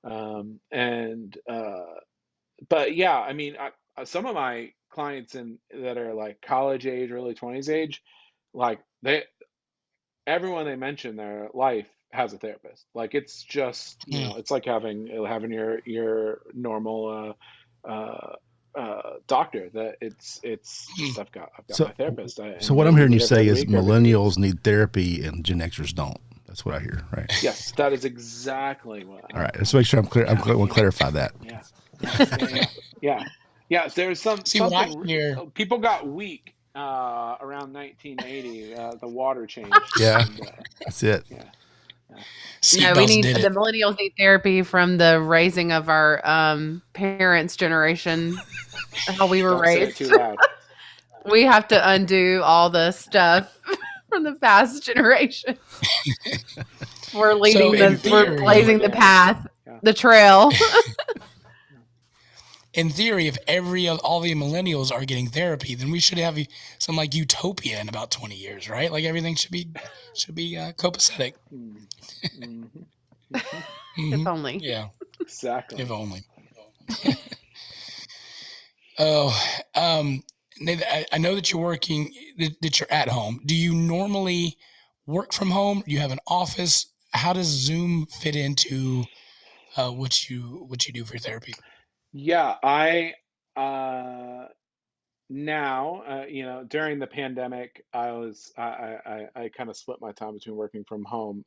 And but yeah, I mean, some of my clients that are like college age, early 20s age, like everyone they mention their life has a therapist. Like it's just, Mm. it's like having your normal doctor. That it's Mm. just I've got So, my therapist, so and what they I'm hearing you meet say every is week or every 2 weeks. millennials need therapy and Gen Xers don't. That's what I hear, right? Yes, that is exactly what All right. Let's make sure I'm clear. yeah, I want to yeah, clarify that. yeah, yeah. Yeah, there's See what I something hear. people got weak around 1980. The water changed, Yeah, and that's it. yeah, yeah. No, we Seatbelts need did the it. millennials need therapy from the raising of our parents' generation, how we were Don't say it too raised. loud. We have to undo all the stuff from the past generations. So in We're Bigger blazing the theory, damage. path, Yeah. the trail. if all the millennials are getting therapy, then we should have some like utopia in about 20 years, right? Like everything should be copacetic. Mm. Mhm. If Hmm. only. Yeah, if Exactly. only. Oh, Nathan, I know that you're working, that you're at home. Do you normally work from home? Do you have an office? How does Zoom fit into what you do for therapy? Yeah, I now during the pandemic, I kind of split my time between working from home,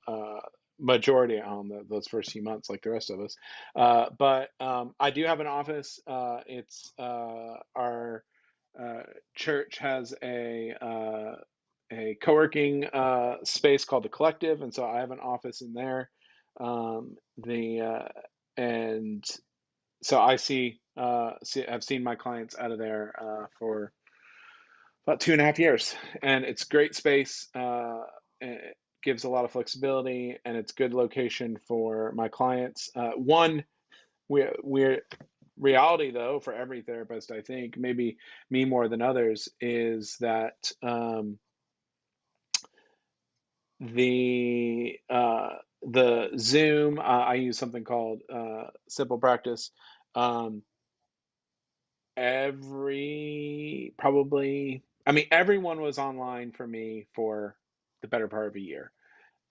majority at home those first few months, like the rest of us. But I do have an office. It's our uh, church has a co-working space called the Collective, and so I have an office in there. The and so I've seen my clients out of there for about 2.5 years, and it's great space. It gives a lot of flexibility, and it's good location for my clients. One, we're reality though for every therapist, I think, maybe me more than others, is that the Zoom. I use something called Simple Practice. Um, everyone was online for me for the better part of a year,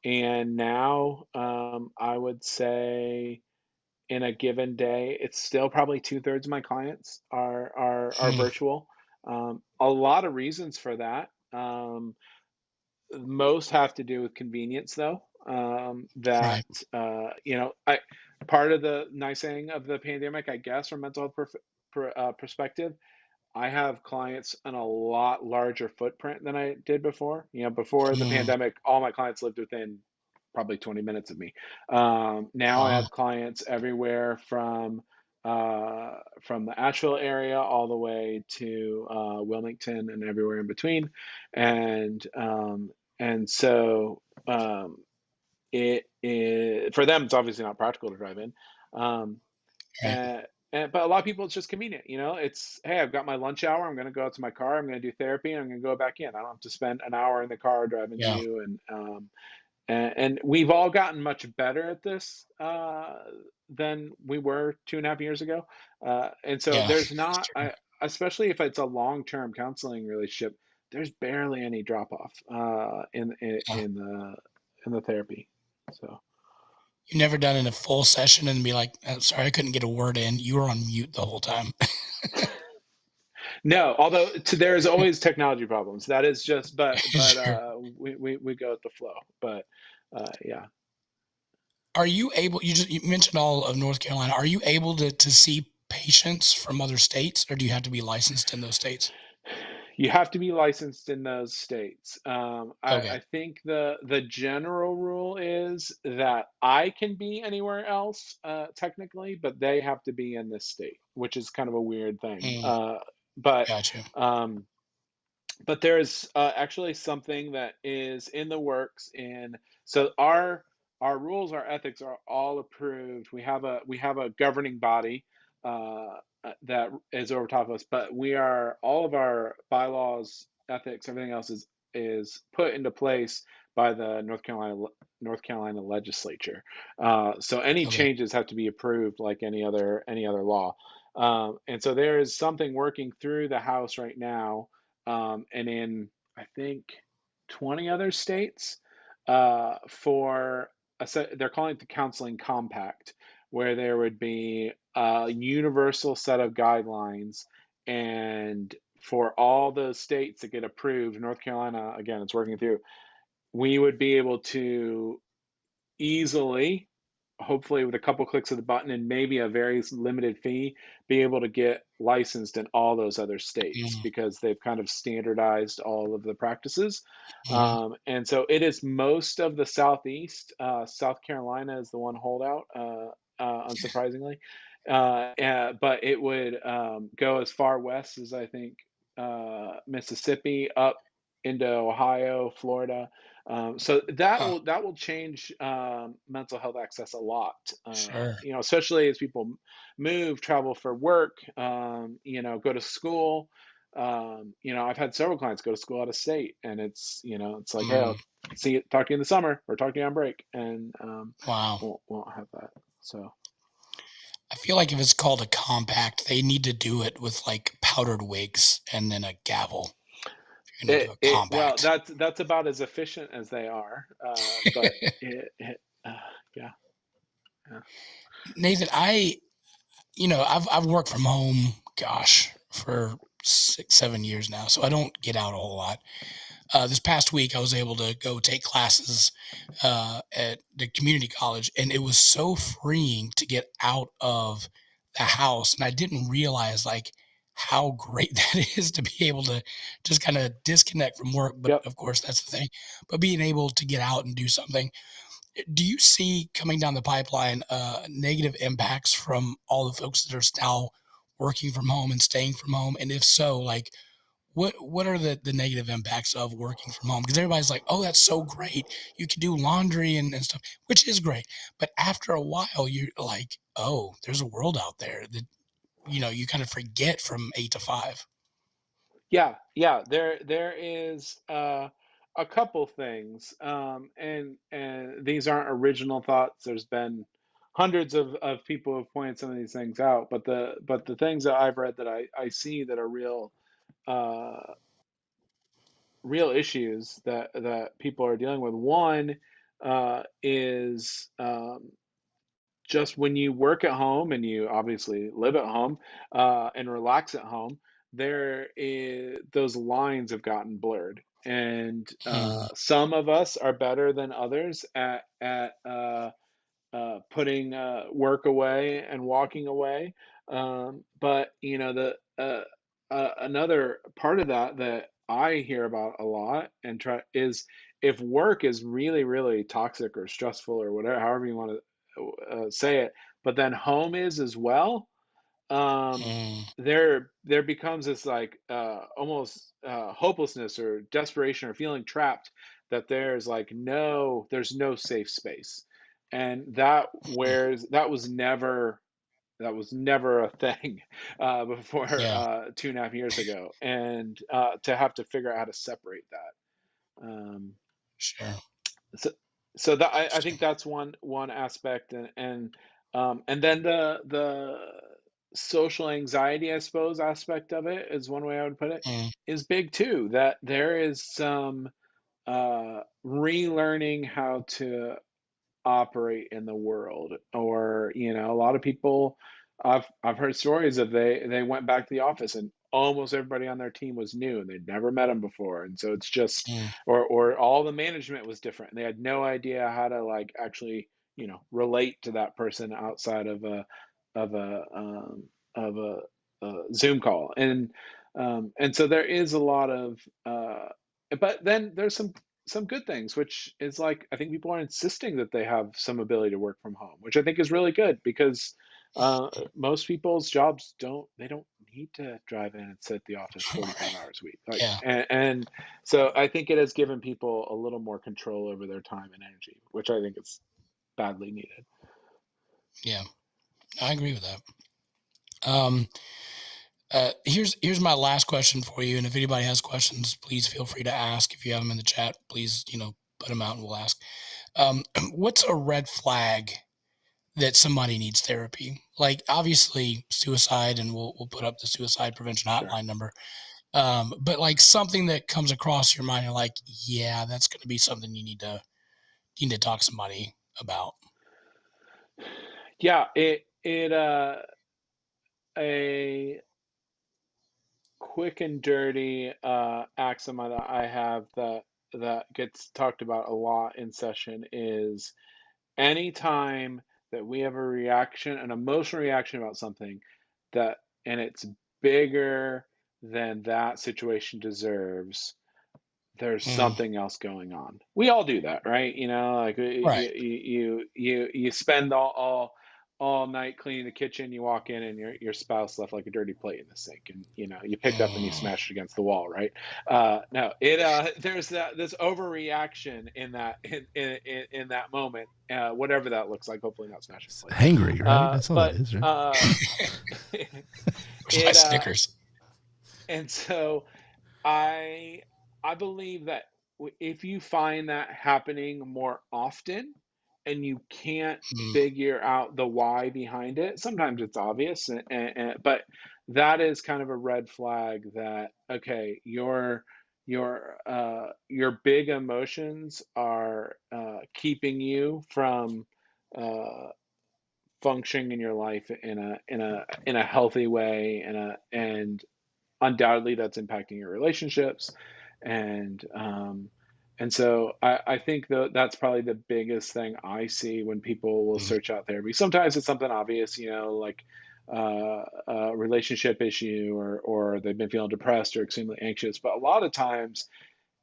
and now I would say in a given day it's still probably two-thirds of my clients are Hmm. virtual. A lot of reasons for that. Most have to do with convenience, though. That Right. I part of the nice thing of the pandemic, I guess, from mental health perspective, I have clients on a lot larger footprint than I did before. Before the Mm. pandemic, all my clients lived within probably 20 minutes of me. Now I Wow. have clients everywhere from the Asheville area all the way to Wilmington and everywhere in between, and so for them it's obviously not practical to drive in. Um, Right. but a lot of people, it's just convenient. It's, hey, I've got my lunch hour. I'm going to go out to my car. I'm going to do therapy, and I'm going to go back in. I don't have to spend an hour in the car driving to Yeah. you. And we've all gotten much better at this than we were 2.5 years ago. And so Yeah. there's That's not, true. especially if it's a long-term counseling relationship, there's barely any drop off Yeah. in the therapy. So. You've never done in a full session and be like, sorry, I couldn't get a word in. You were on mute the whole time. No, although there's always technology problems. That is just, but Sure. we go with the flow. But yeah, Are you able, you mentioned all of North Carolina. Are you able to see patients from other states, or do you have to be licensed in those states? you have to be licensed in those states. I Okay. think the general rule is that I can be anywhere else technically, but they have to be in this state, which is kind of a weird thing. Mm, But got you. um, but there's actually something that is in the works, and so our rules, our ethics are all approved. We have a governing body that is over top of us, but we are all of our bylaws, ethics, everything else is put into place by the North Carolina legislature. So any Okay. changes have to be approved like any other law. And so there is something working through the House right now, and in I think 20 other states, for they're calling it the Counseling Compact, where there would be a universal set of guidelines, and for all those states that get approved, North Carolina, again, it's working through, we would be able to easily, hopefully with a couple clicks of the button and maybe a very limited fee, be able to get licensed in all those other states Mm, because they've kind of standardized all of the practices. mhm. And so it is most of the Southeast. South Carolina is the one holdout, unsurprisingly. But it would go as far west as I think Mississippi, up into Ohio, Florida. So Huh. that will change mental health access a lot. Sure. Especially as people move, travel for work, go to school. I've had several clients go to school out of state, and it's like, hey, Mm, I'll talk to you in the summer, or talk to you on break, and wow. won't have that. So I feel like if it's called a compact, they need to do it with like powdered wigs and then a gavel. If you're going to do a well, compact. that's about as efficient as they are. But yeah, yeah. Nathan, I've worked from home, gosh, for 6, 7 years now, so I don't get out a whole lot. This past week, I was able to go take classes at the community college, and it was so freeing to get out of the house. And I didn't realize like how great that is to be able to just kind of disconnect from work. But Yep. of course, that's the thing. But being able to get out and do something. Do you see coming down the pipeline negative impacts from all the folks that are now working from home and staying from home? And if so, like what are the negative impacts of working from home? Because everybody's like, oh, that's so great. You can do laundry and stuff, which is great. But after a while, you're like, oh, there's a world out there that, you kind of forget from 8 to 5. Yeah. There is a couple things, and these aren't original thoughts. There's been hundreds of people who've pointed some of these things out, but the things that I've read that I see that are uh, real issues that people are dealing with. One is just when you work at home and you obviously live at home and relax at home, those lines have gotten blurred, and Mm, some of us are better than others at putting work away and walking away. But the another part of that I hear about a lot and try is, if work is really really toxic or stressful or whatever, however you want to say it, but then home is as well, um, mm, there becomes this like almost hopelessness or desperation or feeling trapped, that there's no safe space, and mm. that was never a thing before Yeah, 2.5 years ago, and to have to figure out how to separate that. sure. So, so that I Interesting. think that's one aspect, and then the social anxiety, I suppose, aspect of it is one way I would put it, Mm, is big too. That there is some relearning how to operate in the world, or a lot of people, I've heard stories of they went back to the office and almost everybody on their team was new and they'd never met them before, and so it's just, mm, or all the management was different and they had no idea how to like actually relate to that person outside of of a um, a Zoom call, and so there is a lot of but then there's some good things, which is like I think people are insisting that they have some ability to work from home, which I think is really good because most people's jobs don't need to drive in and sit at the office 45 hours a week. Like, yeah, and so I think it has given people a little more control over their time and energy, which I think is badly needed. yeah. I agree with that. Um, here's my last question for you, and if anybody has questions, please feel free to ask. If you have them in the chat, please, put them out and we'll ask. What's a red flag that somebody needs therapy? Like obviously suicide, and we'll put up the suicide prevention hotline number. But like something that comes across your mind, you're like, yeah, that's going to be something you need to talk to somebody about. Yeah, a quick and dirty axiom that I have that gets talked about a lot in session is anytime that we have a reaction, an emotional reaction about something that, and it's bigger than that situation deserves, there's something else going on. We all do that, right? You know, like Right. you spend all night cleaning the kitchen. You walk in and your spouse left like a dirty plate in the sink, and you know you picked up and you smashed it against the wall, right? No, there's this overreaction in that moment, whatever that looks like. Hopefully not smashing a plate. Hangry, right? That's all But that is, right? Where's my Snickers? And so I believe that if you find that happening more often and you can't figure out the why behind it, sometimes it's obvious, but that is kind of a red flag that okay, your big emotions are keeping you from functioning in your life in a healthy way, and undoubtedly that's impacting your relationships, and so I think that's probably the biggest thing I see when people will search out therapy. Sometimes it's something obvious, you know, like a relationship issue, or they've been feeling depressed or extremely anxious, but a lot of times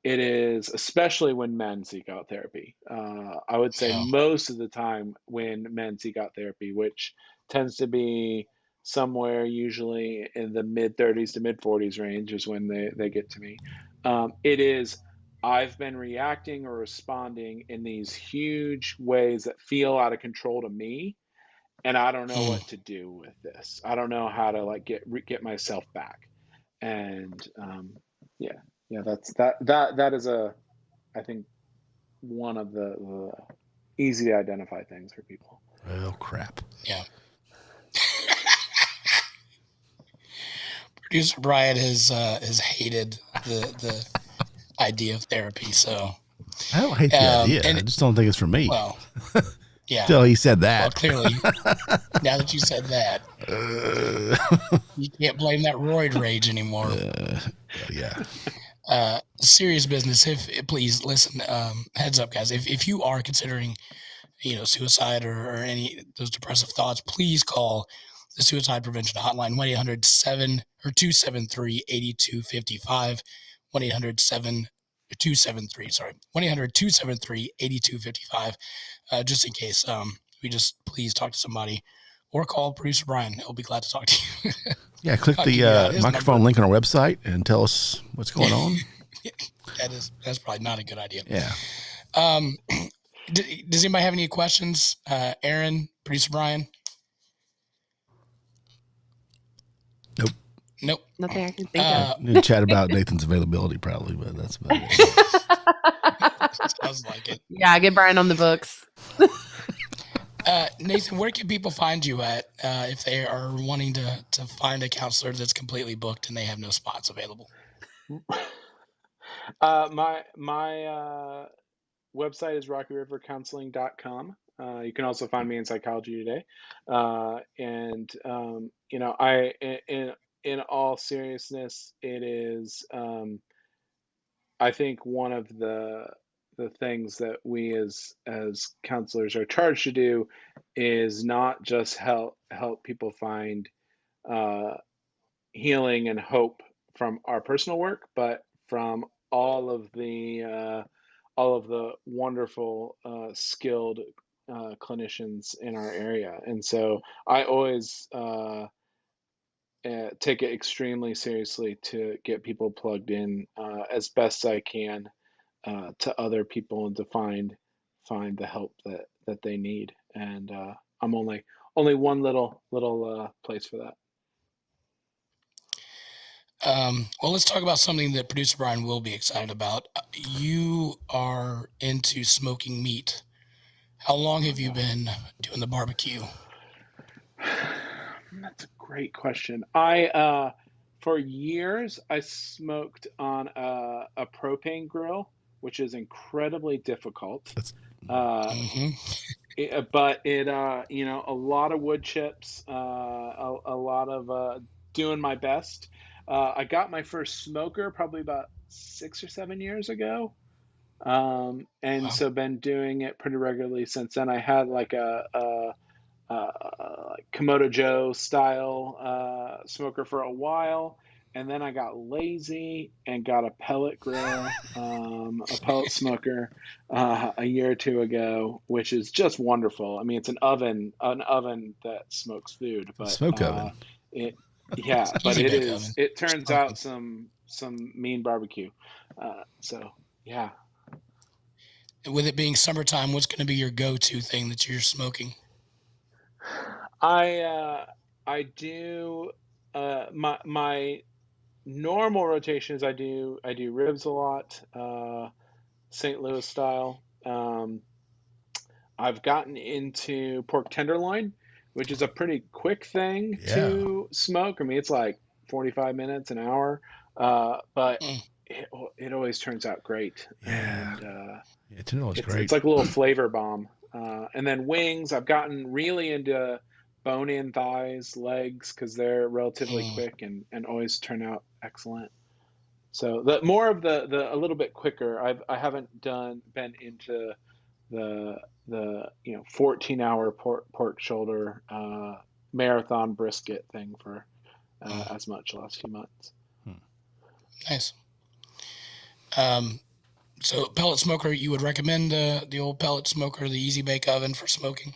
it is, especially when men seek out therapy. I would say most of the time when men seek out therapy, which tends to be somewhere usually in the mid 30s to mid 40s range, is when they get to me. It is, I've been reacting or responding in these huge ways that feel out of control to me, and I don't know what to do with this. I don't know how to like get myself back. And yeah, that is I think one of the easy to identify things for people. Oh crap! Yeah. Producer Brian has hated the idea of therapy, so I don't hate the idea. I just don't think it's for me. Well, yeah. Till he said that. Well, clearly, now that you said that, you can't blame that roid rage anymore. Yeah. Serious business. If please listen, heads up, guys. If you are considering, suicide or any of those depressive thoughts, please call the Suicide Prevention Hotline, 1-800-273-8255, 1-800-273-8255, just in case. We just please talk to somebody, or call producer Brian. He'll be glad to talk to you. Yeah, click the microphone link on our website and tell us what's going on. That's probably not a good idea. Yeah. Does anybody have any questions? Aaron, producer Brian? Nope. Nothing I can think of. We can chat about Nathan's availability probably, but that's about it. Sounds like it. Yeah, get Brian on the books. Nathan, where can people find you at if they are wanting to find a counselor that's completely booked and they have no spots available? My website is rockyrivercounseling.com. You can also find me in Psychology Today. And I in all seriousness, it is I think one of the things that we as counselors are charged to do is not just help people find healing and hope from our personal work, but from all of the wonderful skilled clinicians in our area. And so I always take it extremely seriously to get people plugged in as best I can to other people, and to find the help that they need. And I'm only one little place for that. Well, let's talk about something that producer Brian will be excited about. You are into smoking meat. How long have you been doing the barbecue? That's a great question. For years, I smoked on a propane grill, which is incredibly difficult. That's Uh, Mm-hmm. but a lot of wood chips, a lot of doing my best. I got my first smoker probably about 6 or 7 years ago. And Wow. so been doing it pretty regularly since then. I had like like Komodo Joe style smoker for a while, and then I got lazy and got a pellet grill, a pellet smoker a year or two ago, which is just wonderful. I mean, it's an oven that smokes food, a but smoke oven. it, yeah, but Easy bake oven. it turns out Smoking. some mean barbecue. So yeah. With it being summertime, what's going to be your go-to thing that you're smoking? I do my normal rotation is I do ribs a lot, St. Louis style. I've gotten into pork tenderloin, which is a pretty quick thing Yeah. to smoke. I mean, it's like 45 minutes, an hour, but Mm. it always turns out great. Yeah. And Yeah, tenderloin's it's great. like a little flavor bomb. And then wings, I've gotten really into bone-in thighs, legs, because they're relatively Mm. quick and always turn out excellent. So the more of the a little bit quicker. I haven't been into the 14-hour pork shoulder marathon brisket thing for Mm. as much the last few months. Nice. So pellet smoker, you would recommend the old pellet smoker, the easy bake oven for smoking?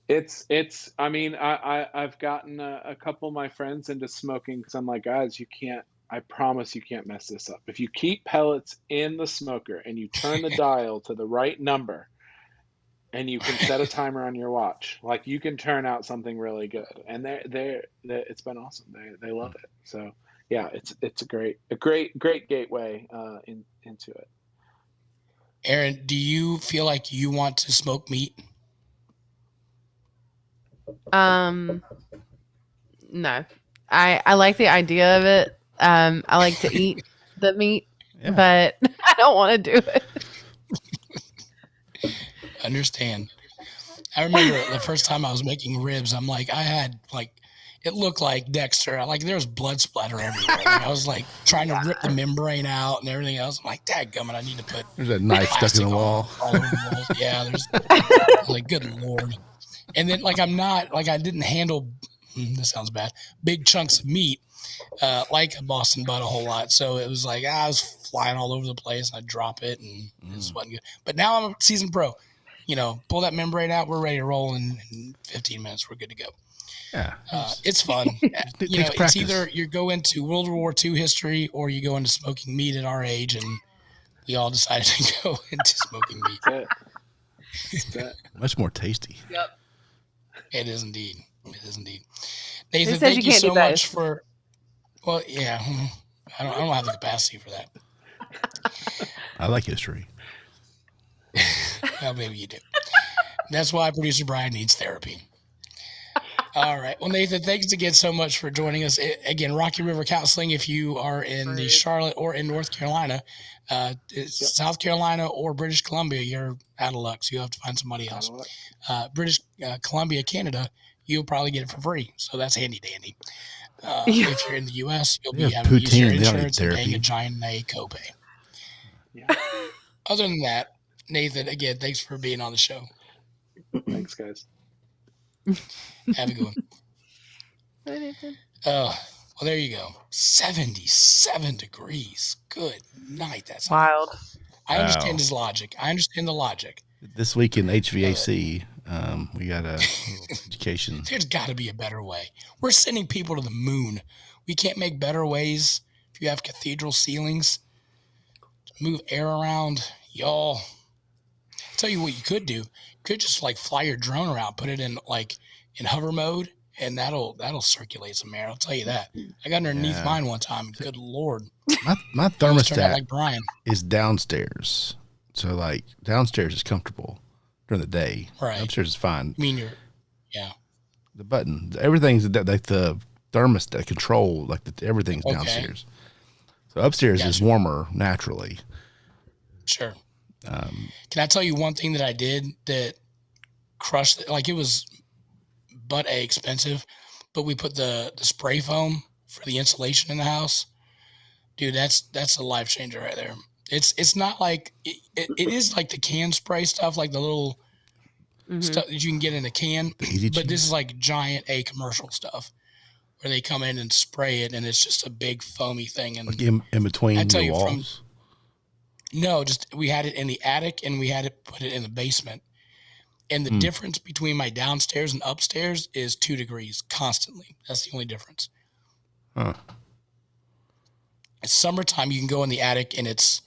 I mean, I've gotten a couple of my friends into smoking because I'm like, guys, I promise you can't mess this up. If you keep pellets in the smoker and you turn the dial to the right number and you can set a timer on your watch, like you can turn out something really good. And it's been awesome. They love it. So yeah, it's a great gateway into it. Aaron, do you feel like you want to smoke meat? No. I like the idea of it. I like to eat the meat, Yeah. but I don't want to do it. Understand. I remember the first time I was making ribs, I'm like, I had like, it looked like Dexter. Like there was blood splatter everywhere. Like, I was like trying to rip the membrane out and everything else. I'm like, dadgummit, I need to put There's a knife stuck in the wall. all over the walls. Yeah, like, good Lord. And then like I didn't handle, this sounds bad, big chunks of meat like a Boston butt a whole lot. So it was like I was flying all over the place. I'd drop it and it just wasn't good. But now I'm a seasoned pro. Pull that membrane out. We're ready to roll in 15 minutes. We're good to go. Yeah. It's fun. It's practice. either you go into World War II history or you go into smoking meat at our age, and we all decided to go into smoking meat. That's it. Much more tasty. Yep. It is indeed. Nathan, says thank you you can't so do much both? for. Well, yeah, I don't have the capacity for that. I like history. Well, maybe you do. That's why producer Brian needs therapy. All right. Well, Nathan, thanks again so much for joining us. Again, Rocky River Counseling, if you are in the Charlotte or in North Carolina, South Carolina or British Columbia, you're out of luck. So you'll have to find somebody else. British Columbia, Canada, you'll probably get it for free. So that's handy dandy. If you're in the U.S., you'll be having to use your insurance and paying a giant copay. Yeah. Other than that, Nathan, again, thanks for being on the show. Thanks, guys. Have a good one. Bye, Nathan. Well, there you go. 77 degrees. Good night. That's Wild. I understand his logic. I understand the logic. This week in HVAC, we got a education. There's got to be a better way. We're sending people to the moon. We can't make better ways if you have cathedral ceilings to move air around. Y'all, I'll tell you what you could do. You could just like fly your drone around, put it in hover mode, and that'll circulate some air. I'll tell you that. I got underneath mine one time. Good Lord. My Turned out thermostat like Brian. is downstairs. So like downstairs is comfortable during the day. Right. Upstairs is fine. I mean, The button, everything's like the thermostat control, like everything's downstairs. So upstairs is warmer naturally. Sure. Can I tell you one thing that I did that crushed? Like, it was expensive, but we put the spray foam for the insulation in the house. Dude, that's a life changer right there. It's not like it is like the can spray stuff, like the little stuff that you can get in a can, but this is like giant commercial stuff where they come in and spray it, and it's just a big foamy thing. And like in between the walls. No, just we had it in the attic and we had to put it in the basement. And the difference between my downstairs and upstairs is 2 degrees constantly. That's the only difference. Huh. It's summertime. You can go in the attic and it's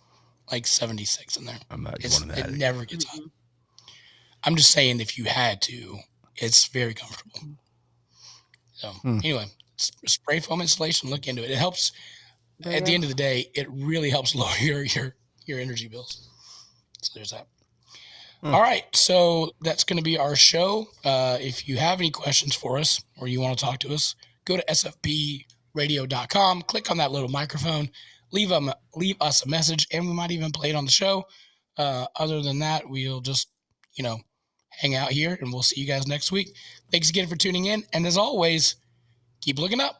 like 76 in there. I'm not going in the attic. It never gets hot. I'm just saying, if you had to, it's very comfortable. So anyway, spray foam insulation, look into it. It helps. At the end of the day, it really helps lower your energy bills. So there's that. All right. So that's going to be our show. If you have any questions for us or you want to talk to us, go to sfpradio.com, click on that little microphone, leave us a message, and we might even play it on the show. Other than that, we'll just, hang out here, and we'll see you guys next week. Thanks again for tuning in. And as always, keep looking up.